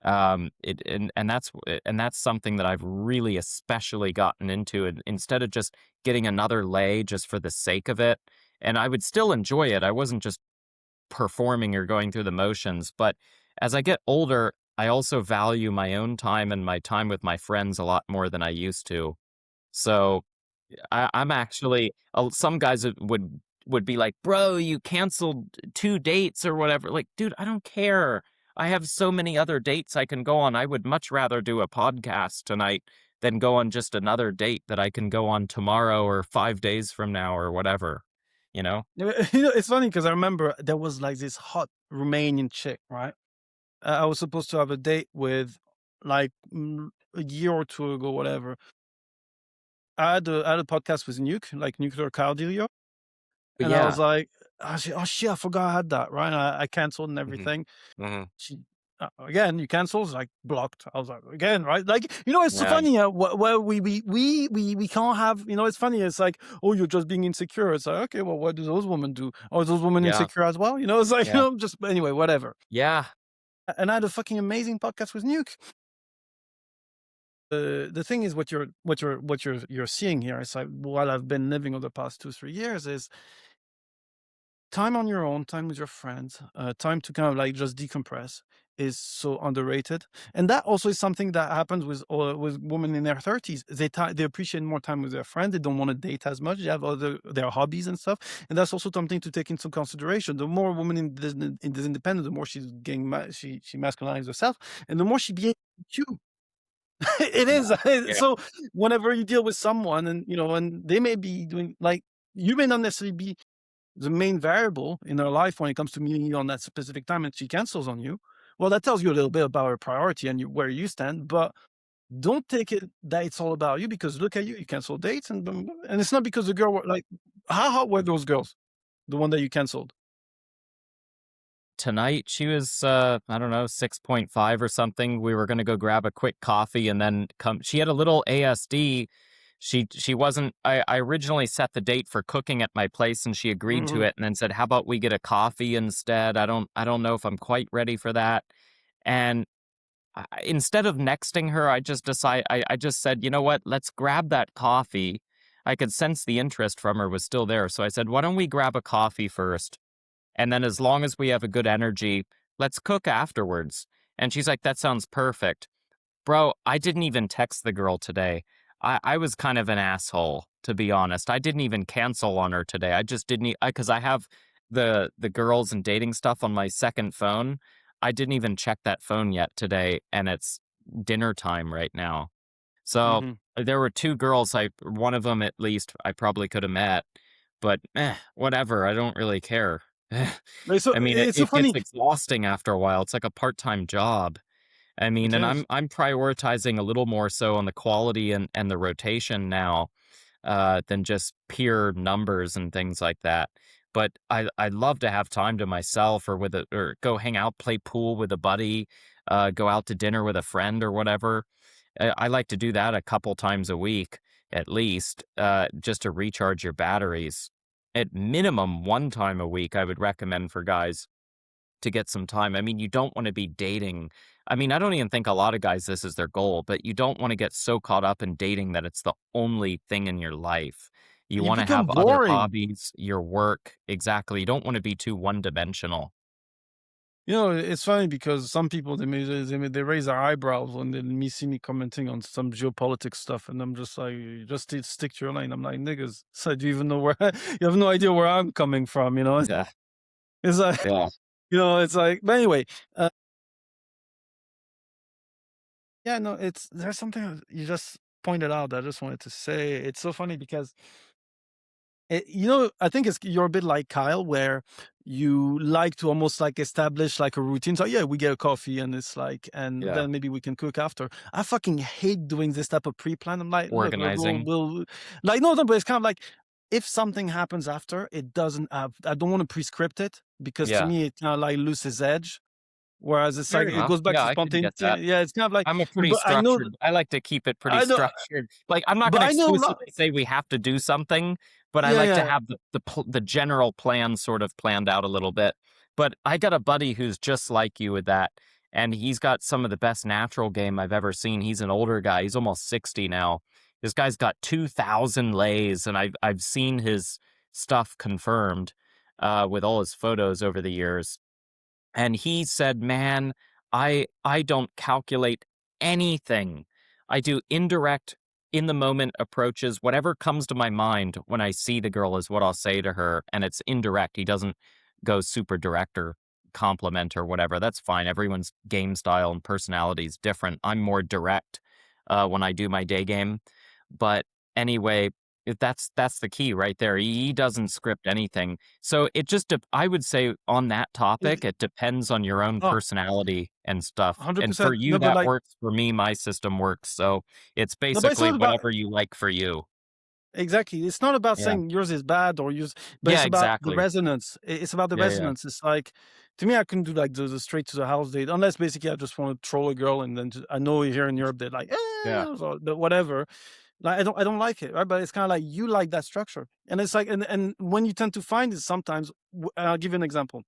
It and that's something that I've really especially gotten into. And instead of just getting another lay just for the sake of it, and I would still enjoy it. I wasn't just performing or going through the motions. But as I get older, I also value my own time and my time with my friends a lot more than I used to. So I'm actually some guys would be like, "Bro, you canceled 2 dates or whatever." Like, dude, I don't care. I have so many other dates I can go on. I would much rather do a podcast tonight than go on just another date that I can go on tomorrow or 5 days from now or whatever. You know? It's funny because I remember there was like this hot Romanian chick, right? I was supposed to have a date with like a year or two ago, whatever. I had a podcast with Nuke, like Nuclear Cardio, But and I was yeah. like, oh shit, I forgot I had that, right? I canceled and Mhm. everything. Mhm. She again, you cancels like blocked. I was like, again, right? Like, it's so Yeah. funny. Where we can't have. It's funny. It's like, oh, you're just being insecure. It's like, okay, well, what do those women do? Are those women Yeah. insecure as well? It's like, Yeah. just anyway, whatever. Yeah. And I had a fucking amazing podcast with Nuke. The thing is, what you're seeing here is like what I've been living over the past 2 3 years is time on your own, time with your friends, time to kind of like just decompress is so underrated, and that also is something that happens with women in their 30s. They appreciate more time with their friends. They don't want to date as much. They have other their hobbies and stuff, and that's also something to take into consideration. The more a woman in this independent, the more she's getting she masculinizes herself, and the more she be able to you. It Yeah. is. Yeah. So whenever you deal with someone, and they may be doing like you may not necessarily be the main variable in her life when it comes to meeting you on that specific time and she cancels on you, well, that tells you a little bit about her priority and where you stand. But don't take it that it's all about you because look at you, you cancel dates and boom, boom, and it's not because the girl like how hot were those girls, the one that you canceled? Tonight, she was, I don't know, 6.5 or something. We were gonna go grab a quick coffee and then come she had a little ASD. She wasn't I originally set the date for cooking at my place, and she agreed to Hmm. it and then said, "How about we get a coffee instead? I don't know if I'm quite ready for that." And instead of nexting her, I just said, "You know what? Let's grab that coffee." I could sense the interest from her was still there, so I said, "Why don't we grab a coffee first? And then as long as we have a good energy, let's cook afterwards." And she's like, "That sounds perfect." Bro, I didn't even text the girl today. I was kind of an asshole, to be honest. I didn't even cancel on her today. I just didn't, because I have the girls and dating stuff on my second phone. I didn't even check that phone yet today, and it's dinner time right now. So Hmm. there were two girls. One of them at least I probably could have met, but whatever. I don't really care. Like, so I mean, it, it's so it gets funny. exhausting after a while. It's like a part-time job. I mean, It and is. I'm prioritizing a little more so on the quality and the rotation now, than just pure numbers and things like that. But I love to have time to myself or or go hang out, play pool with a buddy, go out to dinner with a friend or whatever. I like to do that a couple times a week at least, just to recharge your batteries. At minimum, one time a week, I would recommend for guys to get some time. I mean, you don't want to be dating. I mean, I don't even think a lot of guys this is their goal, but you don't want to get so caught up in dating that it's the only thing in your life. You You want to become have other boring. hobbies, your work. Exactly. You don't want to be too one dimensional. It's funny because some people they raise their eyebrows when they see me commenting on some geopolitics stuff, and I'm just like, just stick to your lane. I'm like, niggas, so do you even know where you have no idea where I'm coming from? Yeah. It's like, Yeah. it's like, but anyway, uh, yeah, no, there's something you just pointed out that I just wanted to say. It's so funny because I think you're a bit like Kyle, where you like to almost like establish like a routine. So yeah, we get a coffee, and it's like, and Yeah. then maybe we can cook after. I fucking hate doing this type of pre-plan. I'm like, look, Organizing. we'll like no, but it's kind of like if something happens after, it doesn't have I don't wanna prescript it because to Yeah. me, it kinda, like, loses edge, whereas it's Fair like it enough. goes back Yeah, to I could get spontaneity. that. Yeah, it's kind of like I'm a pretty but I know structured I like to keep it pretty I know structured. Like, I'm not but gonna I know lo explicitly say we have to do something, but I yeah, like to yeah. have the general plan sort of planned out a little bit. But I got a buddy who's just like you with that, and he's got some of the best natural game I've ever seen. He's an older guy. He's almost 60 now. This guy's got 2,000 lays, and I've seen his stuff confirmed, with all his photos over the years. And he said, "Man, I don't calculate anything. I do indirect, in the moment approaches. Whatever comes to my mind when I see the girl is what I'll say to her, and it's indirect. He doesn't go super direct or compliment or whatever. That's fine. Everyone's game style and personality is different. I'm more direct when I do my day game. But anyway, that's the key right there. He doesn't script anything. So it just I would say on that topic, It it depends on your own oh, personality and stuff. And for 100%. you, No, but, that like works. For me, my system works. So it's no, but it's basically not about whatever you like for you. exactly. It's not about Yeah. saying yours is bad or yours, but Yeah, it's about the exactly. resonance. It's about the Yeah, yeah. resonance. It's like, to me, I couldn't do like the straight to the house date unless basically I just want to troll a girl and then I know here in Europe they're like, Yeah. but whatever. Like I don't like it, right? But it's kind of like you like that structure, and it's like, and when you tend to find it sometimes, I'll give you an example.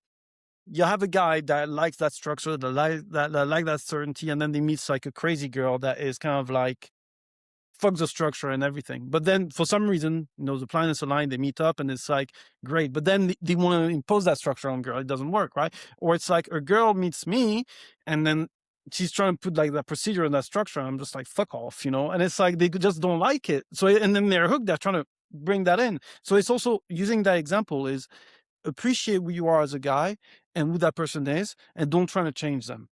You have a guy that likes that structure, that like that certainty, and then he meets like a crazy girl that is kind of like fuck the structure and everything. But then for some reason, the planets align, they meet up, and it's like great. But then they want to impose that structure on girl. It doesn't work, right? Or it's like a girl meets me, and then she's trying to put like that procedure in that structure. And I'm just like, fuck off, And it's like they just don't like it. So and then they're hooked. They're trying to bring that in. So it's also using that example is appreciate who you are as a guy and who that person is, and don't try to change them.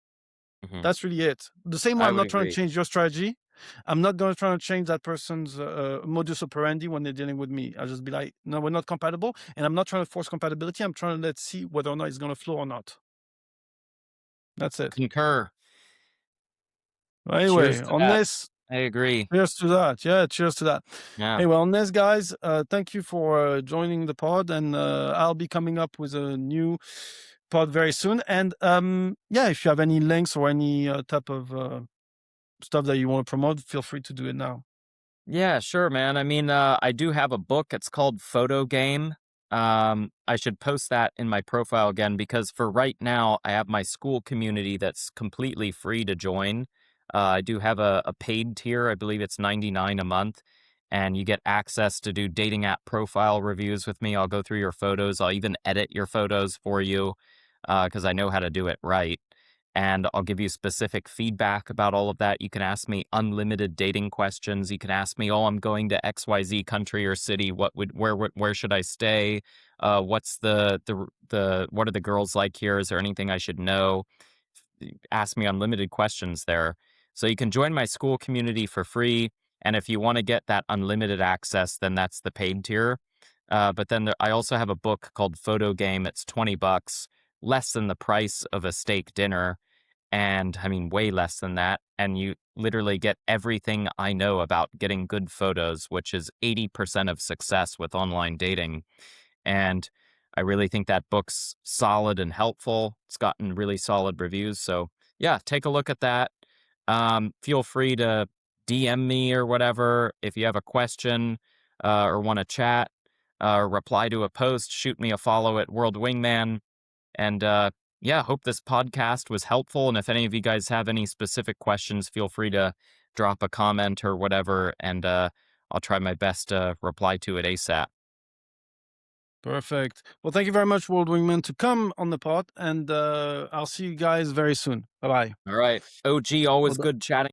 Hmm. That's really it. The same way I I'm would not trying to agree. change your strategy. I'm not going to try to change that person's modus operandi when they're dealing with me. I'll just be like, no, we're not compatible. And I'm not trying to force compatibility. I'm trying to let's see whether or not it's going to flow or not. That's it. Concur. Cheers Anyway, to on that. this, I agree. cheers to that. Yeah, cheers to that. Yeah. Hey, well, on this, guys, thank you for joining the pod. And I'll be coming up with a new pod very soon. And yeah, if you have any links or any type of stuff that you want to promote, feel free to do it now. Yeah, sure, man. I mean, I do have a book. It's called Photo Game. I should post that in my profile again because for right now, I have my school community that's completely free to join. I do have a paid tier. I believe it's 99 a month, and you get access to do dating app profile reviews with me. I'll go through your photos. I'll even edit your photos for you because I know how to do it right, and I'll give you specific feedback about all of that. You can ask me unlimited dating questions. You can ask me, "Oh, I'm going to XYZ country or city. Where should I stay? What's what are the girls like here? Is there anything I should know?" Ask me unlimited questions there. So you can join my school community for free, and if you want to get that unlimited access, then that's the paid tier. But then I also have a book called Photo Game. It's $20, less than the price of a steak dinner, and I mean, way less than that. And you literally get everything I know about getting good photos, which is 80% of success with online dating. And I really think that book's solid and helpful. It's gotten really solid reviews. So, yeah, take a look at that. Feel free to DM me or whatever if you have a question or want to chat or reply to a post. Shoot me a follow at World Wingman. And yeah, hope this podcast was helpful. And if any of you guys have any specific questions, feel free to drop a comment or whatever. And I'll try my best to reply to it ASAP. Perfect. Well, thank you very much, World Wingman, to come on the pod, and I'll see you guys very soon. Bye bye. All right. OG, always Well, good chatting.